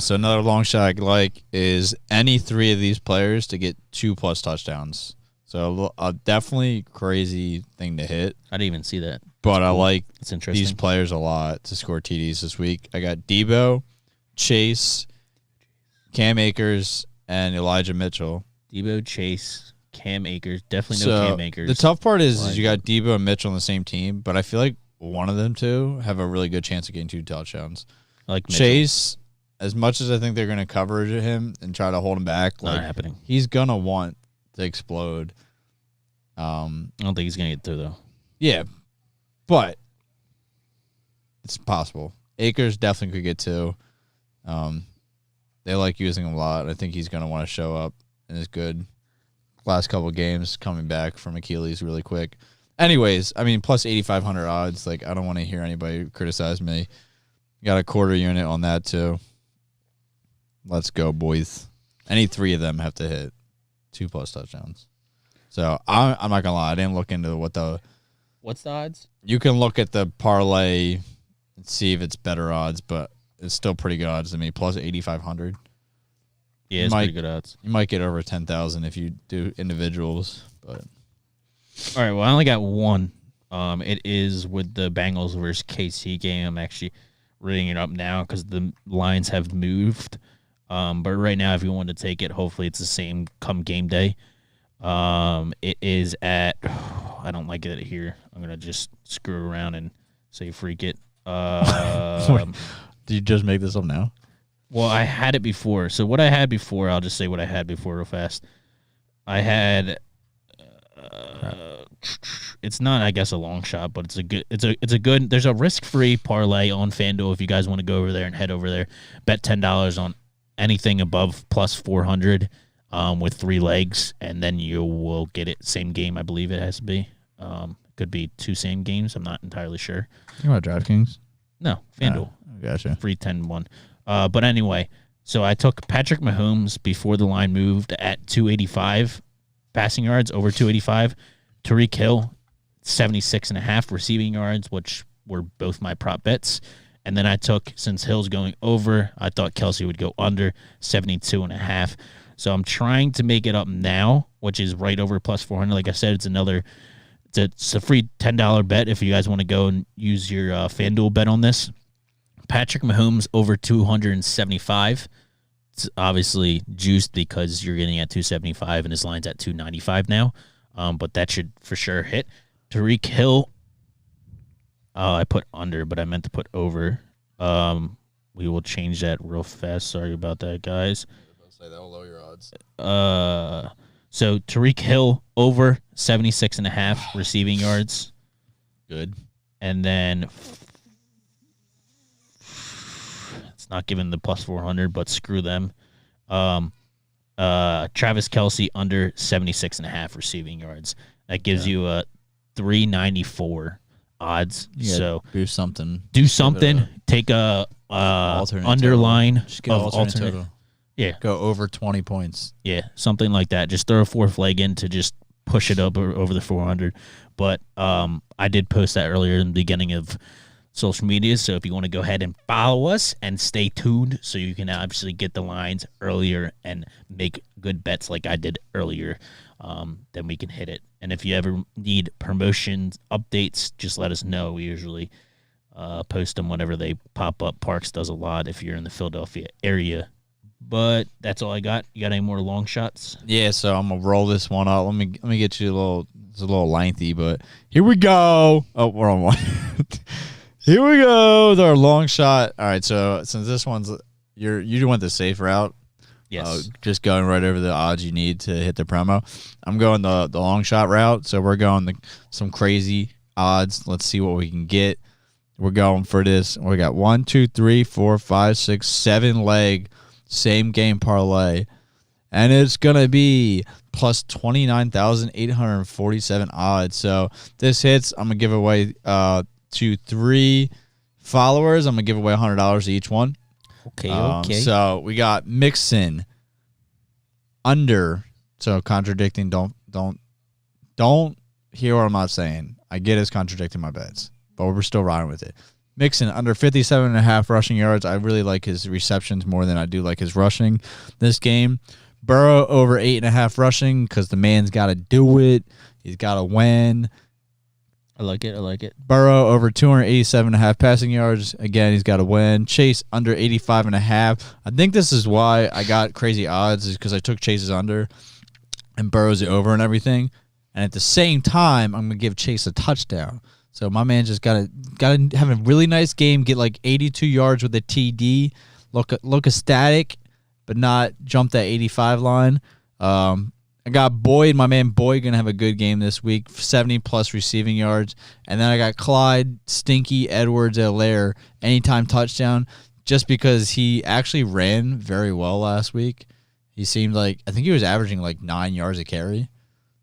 So another long shot I like is any 3 of these players to get 2+ touchdowns. So a definitely crazy thing to hit. I didn't even see that. But I like these players a lot to score TDs this week. I got Debo, Chase, Cam Akers, and Elijah Mitchell. Debo, Chase, Cam Akers. Definitely no Cam Akers. The tough part is you got Debo and Mitchell on the same team, but I feel like one of them two have a really good chance of getting 2 touchdowns. I like Mitchell. Chase, as much as I think they're going to cover him and try to hold him back, not happening. He's going to want to explode. I don't think he's going to get through, though. Yeah, but it's possible. Akers definitely could get 2. They like using him a lot. I think he's going to want to show up and is good. Last couple of games coming back from Achilles really quick. Anyways, I mean, plus 8,500 odds. Like, I don't want to hear anybody criticize me. Got a quarter unit on that, too. Let's go, boys. Any 3 of them have to hit 2+ touchdowns. So, I'm not going to lie. I didn't look into What's the odds? You can look at the parlay and see if it's better odds, but it's still pretty good odds to me. Plus 8,500. Yeah, it's pretty good odds. You might get over 10,000 if you do individuals, but... All right, well, I only got one. It is with the Bengals versus KC game. I'm actually reading it up now because the lines have moved. But right now, if you want to take it, hopefully it's the same come game day. It is at... I don't like it here. I'm going to just screw around and say freak it. Did you just make this up now? Well, I had it before. So what I had before, I'll just say what I had before real fast. I had... it's not, I guess, a long shot, but it's a good. There's a risk-free parlay on FanDuel if you guys want to go over there and head over there. Bet $10 on anything above plus 400 with 3 legs, and then you will get it same game. I believe it has to be. Could be 2 same games. I'm not entirely sure. You want DraftKings? No, FanDuel. Oh, gotcha. Free 10-1. But anyway, so I took Patrick Mahomes before the line moved at 285 passing yards, over 285. Tariq Hill, 76.5 receiving yards, which were both my prop bets. And then I took, since Hill's going over, I thought Kelsey would go under 72.5. So I'm trying to make it up now, which is right over plus 400. Like I said, it's a free $10 bet if you guys want to go and use your FanDuel bet on this. Patrick Mahomes over 275. It's obviously juiced because you're getting at 275 and his line's at 295 now. But that should for sure hit. Tariq Hill, I put under, but I meant to put over. We will change that real fast. Sorry about that, guys. That'll lower your odds. So Tariq Hill over 76.5 receiving yards. Good. And then it's not giving the plus 400, but screw them. Travis Kelsey under 76.5 receiving yards. That gives you a 394 odds. So do something. Take a underline of alternate. Total. Yeah. Go over 20 points. Yeah, something like that. Just throw a fourth leg in to just push it up over the 400. But I did post that earlier in the beginning of social media, so if you want to go ahead and follow us and stay tuned so you can obviously get the lines earlier and make good bets like I did earlier, then we can hit it. And if you ever need promotions, updates, just let us know. We usually post them whenever they pop up. Parks does a lot if you're in the Philadelphia area. But that's all I got. You got any more long shots? Yeah, so I'm gonna roll this one out. Let me get you a little. It's a little lengthy, but here we go. Oh, we're on one. Here we go with our long shot. All right, so since this one's you went the safe route. Yes. Just going right over the odds you need to hit the promo. I'm going the long shot route, so we're going some crazy odds. Let's see what we can get. We're going for this. We got 1, 2, 3, 4, 5, 6, 7 leg same game parlay, and it's gonna be plus 29,847 odds. So this hits. I'm gonna give away to 3 followers. I'm gonna give away $100 to each one. Okay. So we got Mixon under. So contradicting. Don't hear what I'm not saying. I get it's contradicting my bets, but we're still riding with it. Mixon under 57.5 rushing yards. I really like his receptions more than I do like his rushing this game. Burrow over 8.5 rushing because the man's got to do it. He's got to win. I like it. Burrow over 287.5 passing yards. Again, he's got to win. Chase under 85.5. I think this is why I got crazy odds is because I took Chase's under and Burrow's over and everything. And at the same time, I'm going to give Chase a touchdown. So my man just got to have a really nice game, get like 82 yards with a TD, look ecstatic, but not jump that 85 line. I got Boyd, my man Boyd, going to have a good game this week, 70-plus receiving yards. And then I got Clyde, Stinky, Edwards-Helaire, anytime touchdown, just because he actually ran very well last week. He seemed like, I think he was averaging like 9 yards a carry.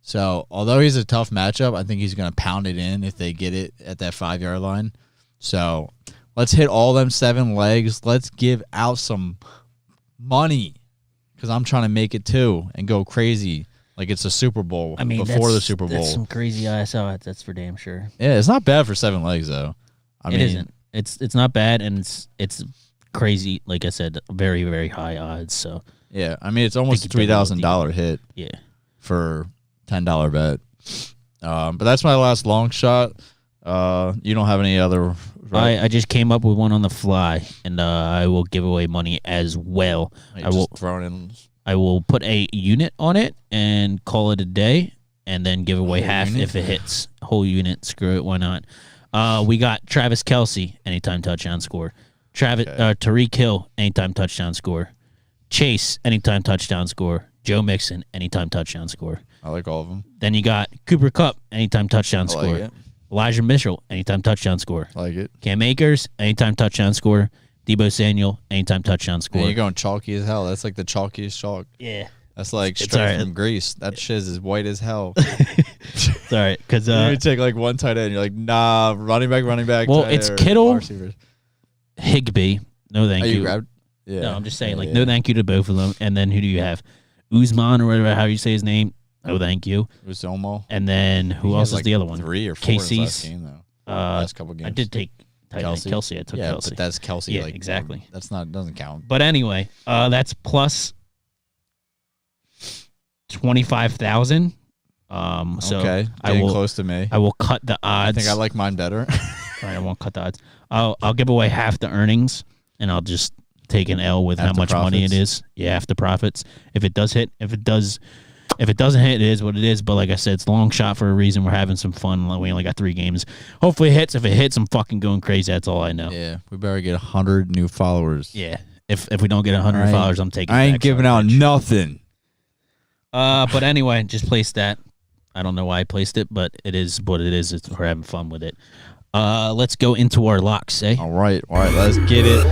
So, although he's a tough matchup, I think he's going to pound it in if they get it at that 5-yard line. So, let's hit all them 7 legs. Let's give out some money because I'm trying to make it too and go crazy like it's a Super Bowl before the Super Bowl. That's some crazy odds. That's for damn sure. Yeah, it's not bad for 7 legs, though. It isn't. It's not bad, and it's crazy. Like I said, very, very high odds. So, yeah, I mean, it's almost a $3,000 hit for $10 bet. But that's my last long shot. You don't have any other? Right? I just came up with one on the fly, and I will give away money as well. I will put a unit on it and call it a day, and then give away half if it hits. Whole unit, screw it, why not? We got Travis Kelce, anytime touchdown score. Tyreek Hill, anytime touchdown score. Chase, anytime touchdown score. Joe Mixon, anytime touchdown score. I like all of them. Then you got Cooper Kupp, anytime touchdown score. Like it. Elijah Mitchell, anytime touchdown score. Like it. Cam Akers, anytime touchdown score. Debo Samuel, anytime touchdown score. Man, you're going chalky as hell. That's like the chalkiest chalk. Yeah. That's like straight from Greece. That shiz is white as hell. It's all right. Because you take like one tight end. You're like, nah, running back. Well, it's Kittle, Higbee. No, thank you. Yeah. No, I'm just saying, no thank you to both of them. And then who do you have? Usman or whatever, how you say his name. No, thank you. Uzomo. And then who else is the other one? 3 or 4 KC's. in his last game, though. Last couple games. I did take Kelce. I took Kelce. But that's Kelce. Yeah, like, exactly. Doesn't count. But anyway, that's plus 25,000. So okay, I will close to me. I will cut the odds. I think I like mine better. All right, I won't cut the odds. I'll give away half the earnings, and I'll just take an L with how much money it is. Yeah, half the profits. If it does hit, if it doesn't hit, it is what it is. But like I said, it's a long shot for a reason. We're having some fun. We only got 3 games. Hopefully it hits. If it hits, I'm fucking going crazy. That's all I know. Yeah, we better get 100 new followers. Yeah. If we don't get 100 followers, I'm taking. I ain't giving out nothing. But anyway, just placed that. I don't know why I placed it, but it is what it is. We're having fun with it. Let's go into our locks, eh? All right, let's get it. All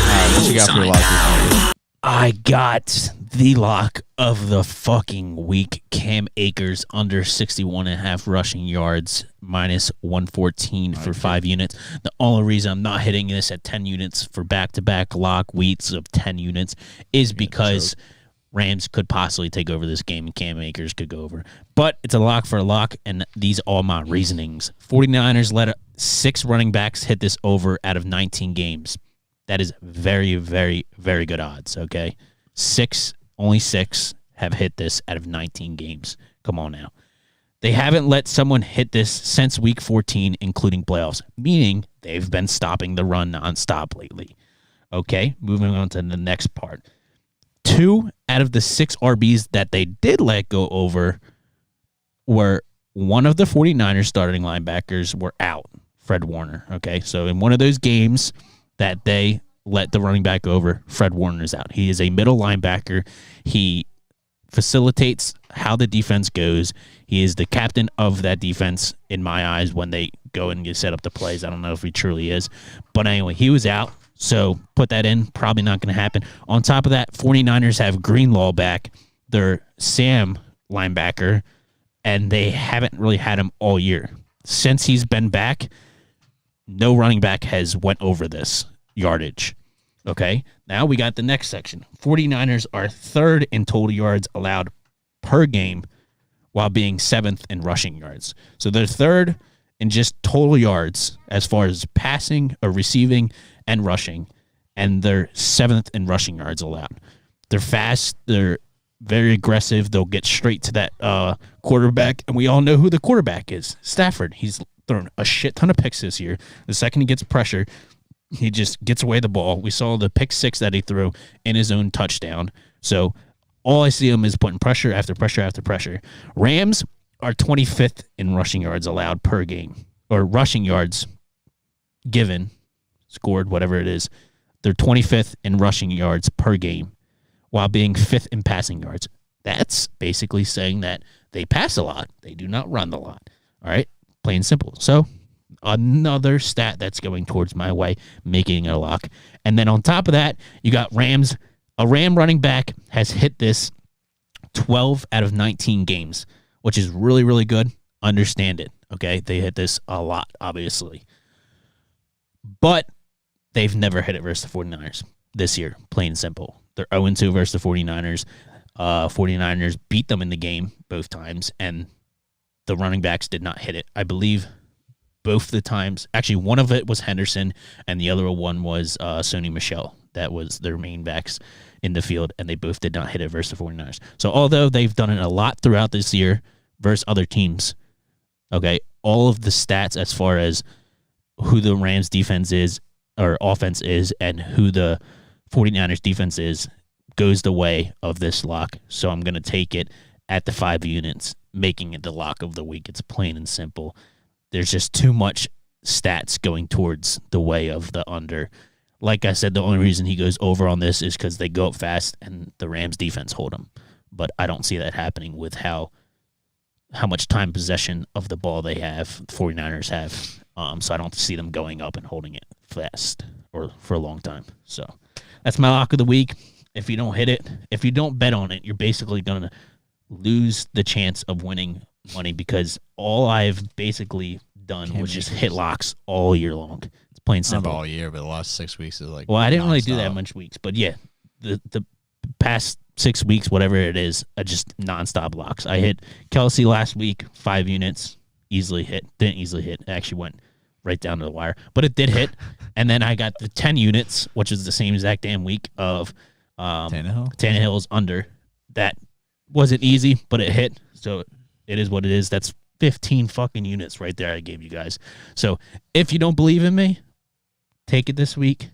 right, what you got for your locks? I got The lock of the fucking week, Cam Akers under 61.5 rushing yards, minus 114 for 5 units. The only reason I'm not hitting this at 10 units for back-to-back lock weeks of 10 units is because Rams could possibly take over this game and Cam Akers could go over. But it's a lock for a lock, and these are my reasonings. 49ers let 6 running backs hit this over out of 19 games. That is very, very, very good odds, okay? Only 6 have hit this out of 19 games. Come on now. They haven't let someone hit this since week 14, including playoffs, meaning they've been stopping the run nonstop lately. Okay, moving on to the next part. 2 out of the 6 RBs that they did let go over were one of the 49ers starting linebackers were out, Fred Warner. Okay, so in one of those games that they let the running back over, Fred Warner's out. He is a middle linebacker. He facilitates how the defense goes. He is the captain of that defense in my eyes when they go and get set up the plays. I don't know if he truly is. But anyway, he was out. So put that in. Probably not going to happen. On top of that, 49ers have Greenlaw back, their Sam linebacker, and they haven't really had him all year. Since he's been back, no running back has went over this yardage. Okay, now we got the next section. 49ers are 3rd in total yards allowed per game while being 7th in rushing yards. So they're 3rd in just total yards as far as passing or receiving and rushing, and they're 7th in rushing yards allowed. They're fast. They're very aggressive. They'll get straight to that quarterback, and we all know who the quarterback is, Stafford. He's thrown a shit ton of picks this year. The second he gets pressure, he just gets away the ball. We saw the pick 6 that he threw in his own touchdown. So all I see him is putting pressure after pressure after pressure. Rams are 25th in rushing yards allowed per game, or rushing yards given, scored, whatever it is. They're 25th in rushing yards per game while being 5th in passing yards. That's basically saying that they pass a lot. They do not run a lot. All right, plain and simple. So another stat that's going towards my way, making it a lock. And then on top of that, you got Rams. A Ram running back has hit this 12 out of 19 games, which is really, really good. Understand it, okay? They hit this a lot, obviously. But they've never hit it versus the 49ers this year, plain and simple. They're 0-2 versus the 49ers. 49ers beat them in the game both times, and the running backs did not hit it. I believe both the times. Actually, one of it was Henderson, and the other one was Sony Michel. That was their main backs in the field, and they both did not hit it versus the 49ers. So although they've done it a lot throughout this year versus other teams, okay, all of the stats as far as who the Rams defense is or offense is and who the 49ers defense is goes the way of this lock. So I'm going to take it at the 5 units, making it the lock of the week. It's plain and simple. There's just too much stats going towards the way of the under. Like I said, the only reason he goes over on this is because they go up fast and the Rams defense hold him. But I don't see that happening with how much time possession of the ball they have, the 49ers have. So I don't see them going up and holding it fast or for a long time. So that's my lock of the week. If you don't hit it, if you don't bet on it, you're basically going to lose the chance of winning money because all I've basically done was just hit locks all year long. It's plain simple. Not all year, but the last 6 weeks is like. Well, I didn't really do that much weeks, but yeah, the past 6 weeks, whatever it is, are just nonstop locks. I hit Kelsey last week, 5 units, easily hit. Didn't easily hit. It actually went right down to the wire, but it did hit. And then I got the 10 units, which is the same exact damn week of Tannehill's under. That wasn't easy, but it hit. So it is what it is. That's 15 fucking units right there I gave you guys. So if you don't believe in me, take it this week.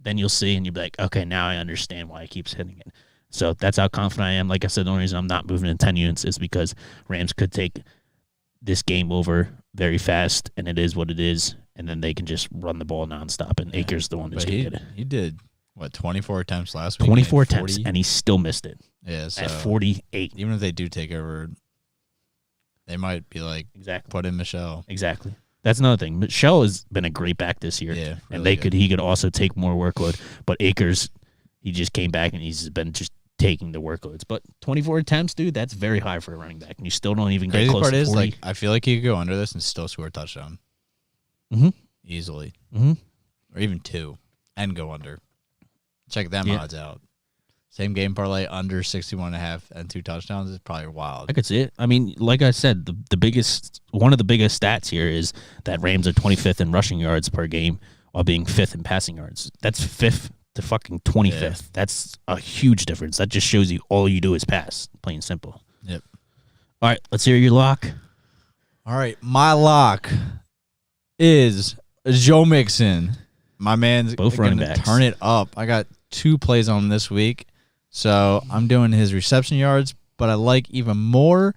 Then you'll see, and you'll be like, okay, now I understand why he keeps hitting it. So that's how confident I am. Like I said, the only reason I'm not moving in 10 units is because Rams could take this game over very fast, and it is what it is, and then they can just run the ball nonstop, and Akers the one that's going to get it. He did, 24 attempts last week? 24 attempts, and he still missed it. Yeah, so at 48. Even if they do take over, they might be like, put in Michelle. Exactly. That's another thing. Michelle has been a great back this year, yeah, and he could also take more workload. But Akers, he just came back, and he's been just taking the workloads. But 24 attempts, dude, that's very high for a running back. And you still don't even Crazy get close part to is 40. like I feel like he could go under this and still score a touchdown. Mhm. Easily. Mhm. Or even 2 and go under. Check them Yeah. odds out. Same game parlay under 61.5 and 2 touchdowns is probably wild. I could see it. I mean, like I said, one of the biggest stats here is that Rams are 25th in rushing yards per game while being 5th in passing yards. That's 5th to fucking 25th. Yeah. That's a huge difference. That just shows you all you do is pass, plain and simple. Yep. All right, let's hear your lock. All right, my lock is Joe Mixon. My man's Both running gonna backs. turn it up. I got 2 plays on him this week. So I'm doing his reception yards, but I like even more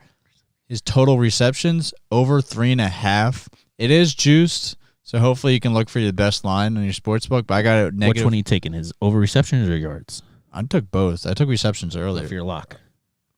his total receptions over 3.5. It is juiced, so hopefully you can look for the best line on your sports book. But I got it negative. Which one are you taking? His over receptions or yards? I took both. I took receptions earlier. For your lock.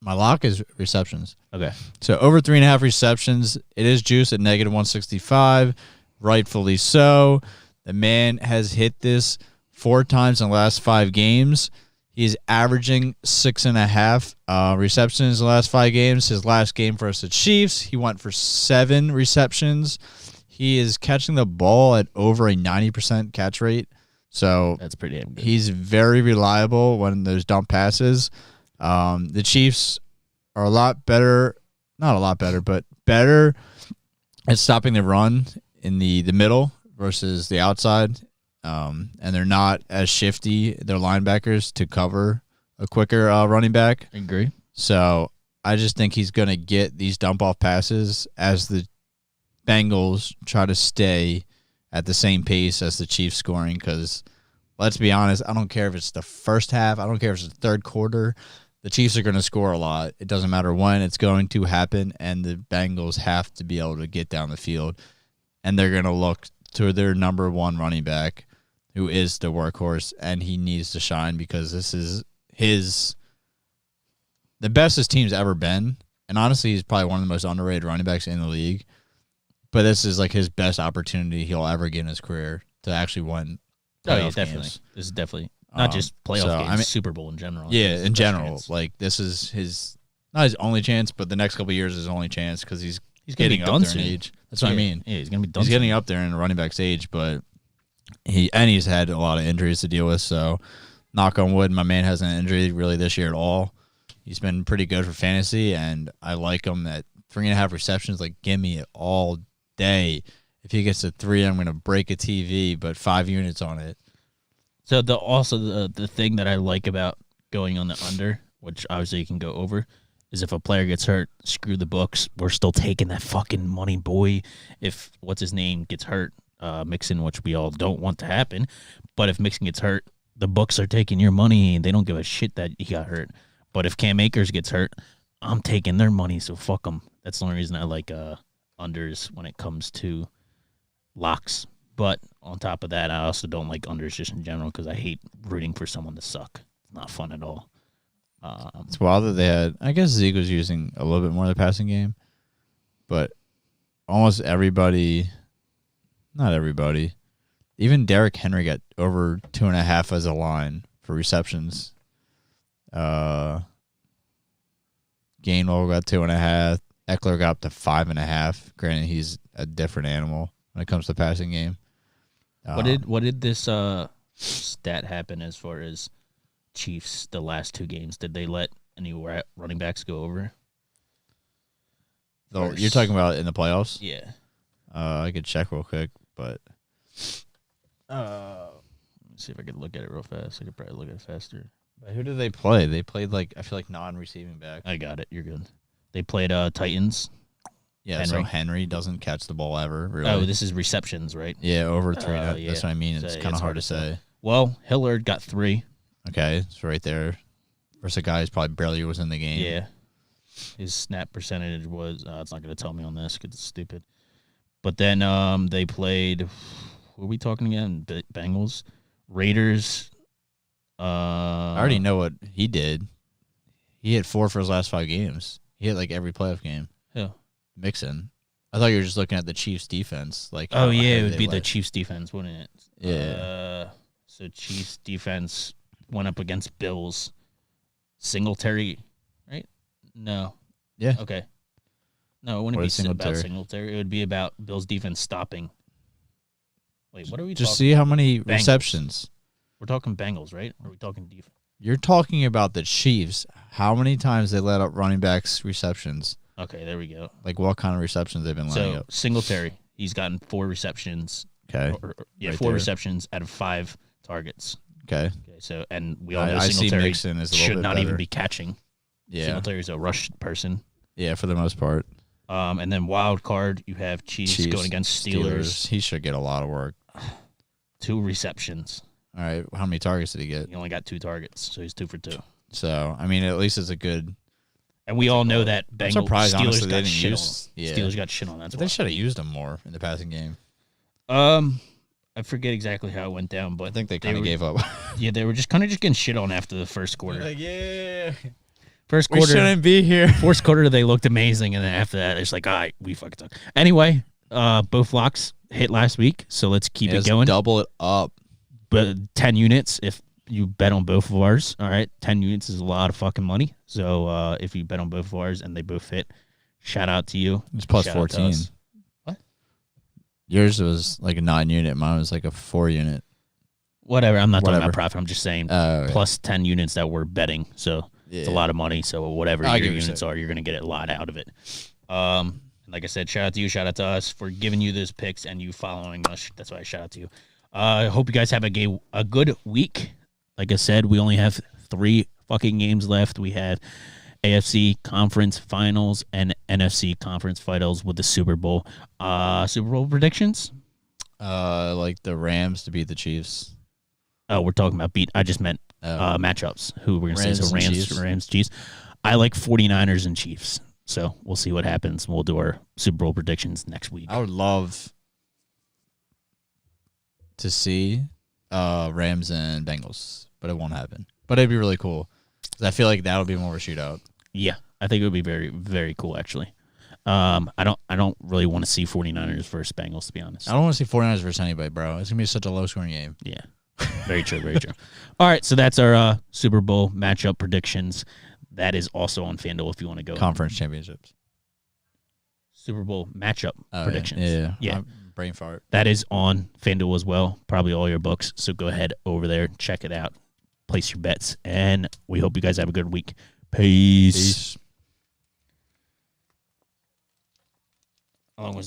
My lock is receptions. Okay. So over 3.5 receptions, it is juiced at negative 165, rightfully so. The man has hit this 4 times in the last 5 games. He's averaging 6.5 receptions in the last 5 games. His last game versus the Chiefs, he went for 7 receptions. He is catching the ball at over a 90% catch rate. So That's pretty damn good. he's very reliable when there's dump passes. The Chiefs are a lot better, not a lot better, but better at stopping the run in the middle versus the outside. And they're not as shifty, their linebackers, to cover a quicker running back. I agree. So I just think he's going to get these dump-off passes as the Bengals try to stay at the same pace as the Chiefs scoring because, let's be honest, I don't care if it's the first half. I don't care if it's the third quarter. The Chiefs are going to score a lot. It doesn't matter when. It's going to happen, and the Bengals have to be able to get down the field, and they're going to look to their number 1 running back, who is the workhorse, and he needs to shine because this is the best his team's ever been. And honestly, he's probably one of the most underrated running backs in the league. But this is like his best opportunity he'll ever get in his career to actually win. Oh, yeah, playoff definitely. games. This is definitely not just playoff so, games, I mean, Super Bowl in general. Yeah, This is in the best general. chance. Like, this is his, not his only chance, but the next couple of years is his only chance because he's gonna be getting done up there soon. in age. That's what I mean. Yeah, he's going to be done He's soon. getting up there in the running back's age, but he's had a lot of injuries to deal with. So, knock on wood, my man hasn't an injury really this year at all. He's been pretty good for fantasy, and I like him at 3.5 receptions. Like, give me it all day. If he gets to 3, I'm going to break a TV, but 5 units on it. So the thing that I like about going on the under, which obviously you can go over, is if a player gets hurt, screw the books. We're still taking that fucking money, boy. If what's his name gets hurt, Mixon, which we all don't want to happen, but if Mixon gets hurt, the books are taking your money and they don't give a shit that he got hurt. But if Cam Akers gets hurt, I'm taking their money, so fuck them. That's the only reason I like unders when it comes to locks. But on top of that, I also don't like unders just in general because I hate rooting for someone to suck. It's not fun at all. It's wild that they had, I guess Zeke was using a little bit more of the passing game, but almost everybody, not everybody, even Derrick Henry got over 2.5 as a line for receptions. Gainwell got 2.5. Eckler got up to 5.5. Granted, he's a different animal when it comes to the passing game. What did this stat happen as far as Chiefs the last 2 games? Did they let any running backs go over? So you're talking about in the playoffs? Yeah. I could check real quick, but Let me see if I could look at it real fast. I could probably look at it faster. who did they play? They played I feel like non-receiving back. I got it. You're good. They played Titans. Yeah, so Henry doesn't catch the ball ever, really. Oh, this is receptions, right? Yeah, over 3. Yeah. That's what I mean. It's So, kind of hard to say. Well, Hillard got 3. Okay, it's right there. Versus a guy who's probably barely was in the game. Yeah. His snap percentage was, it's not going to tell me on this because it's stupid. But then they played, who are we talking again? Bengals? Raiders. I already know what he did. He hit 4 for his last 5 games. He hit every playoff game. Yeah. Mixon. I thought you were just looking at the Chiefs' defense. Oh, yeah, it would be the Chiefs' defense, wouldn't it? Yeah. So Chiefs' defense went up against Bills. Singletary, right? No. Yeah. Okay. No, it wouldn't What be is about Singletary? Singletary. It would be about Bills defense stopping. Wait, what are we Just talking see about? how many Bengals. receptions. We're talking Bengals, right? Or are we talking defense? You're talking about the Chiefs. How many times they let up running backs receptions? Okay, there we go. Like what kind of receptions they've been letting So up? Singletary, he's gotten 4 receptions. Okay. Yeah, Right 4 there. receptions out of 5 targets. Okay. Okay, so and we all know I see Singletary Mixon is a little should bit not even better. be catching. Yeah. Singletary's a rush person. Yeah, for the most part. And then wild card, you have Chiefs going against Steelers. He should get a lot of work. 2 receptions. All right. How many targets did he get? He only got 2 targets, so he's 2 for 2. So, I mean, at least it's a good. And we all know that I'm surprised, Steelers honestly, they got didn't shit use. on. Yeah. Steelers got shit on. That's But why. they should have used him more in the passing game. I forget exactly how it went down, but I think they kind of gave up. Yeah, they were just getting shit on after the first quarter. yeah. First We quarter, shouldn't be here. fourth quarter, they looked amazing, and then after that, it's like, all right, we fucking suck. Anyway, both locks hit last week, so let's keep it Let's going. double it up. But 10 units if you bet on both of ours. All right, 10 units is a lot of fucking money. So if you bet on both of ours and they both hit, shout out to you. It's plus Shout out to 14. us. What? Yours was like a 9-unit. Mine was like a 4-unit. Whatever. I'm not talking Whatever. about profit. I'm just saying Yeah. plus 10 units that we're betting. So it's a lot of money. So whatever I your get what you're units are, you're going to get a lot out of it. Like I said, shout out to you. Shout out to us for giving you those picks and you following us. That's why I shout out to you. I hope you guys have a good week. Like I said, we only have 3 fucking games left. We have AFC Conference Finals and NFC Conference Finals with the Super Bowl. Super Bowl predictions? Like the Rams to beat the Chiefs. Oh, we're talking about I just meant matchups. Who we're going to say? So Rams and Rams, Chiefs. I like 49ers and Chiefs. So we'll see what happens. We'll do our Super Bowl predictions next week. I would love to see Rams and Bengals, but it won't happen. But it'd be really cool because I feel like that would be more of a shootout. Yeah, I think it would be very, very cool, actually. I don't really want to see 49ers versus Bengals, to be honest. I don't want to see 49ers versus anybody, bro. It's going to be such a low-scoring game. Yeah, very true, very true. All right, so that's our Super Bowl matchup predictions. That is also on FanDuel if you want to go. Conference championships. Super Bowl matchup predictions. Yeah. Brain fart. That is on FanDuel as well, probably all your books. So go ahead over there, check it out, place your bets, and we hope you guys have a good week. Peace. Peace. How long was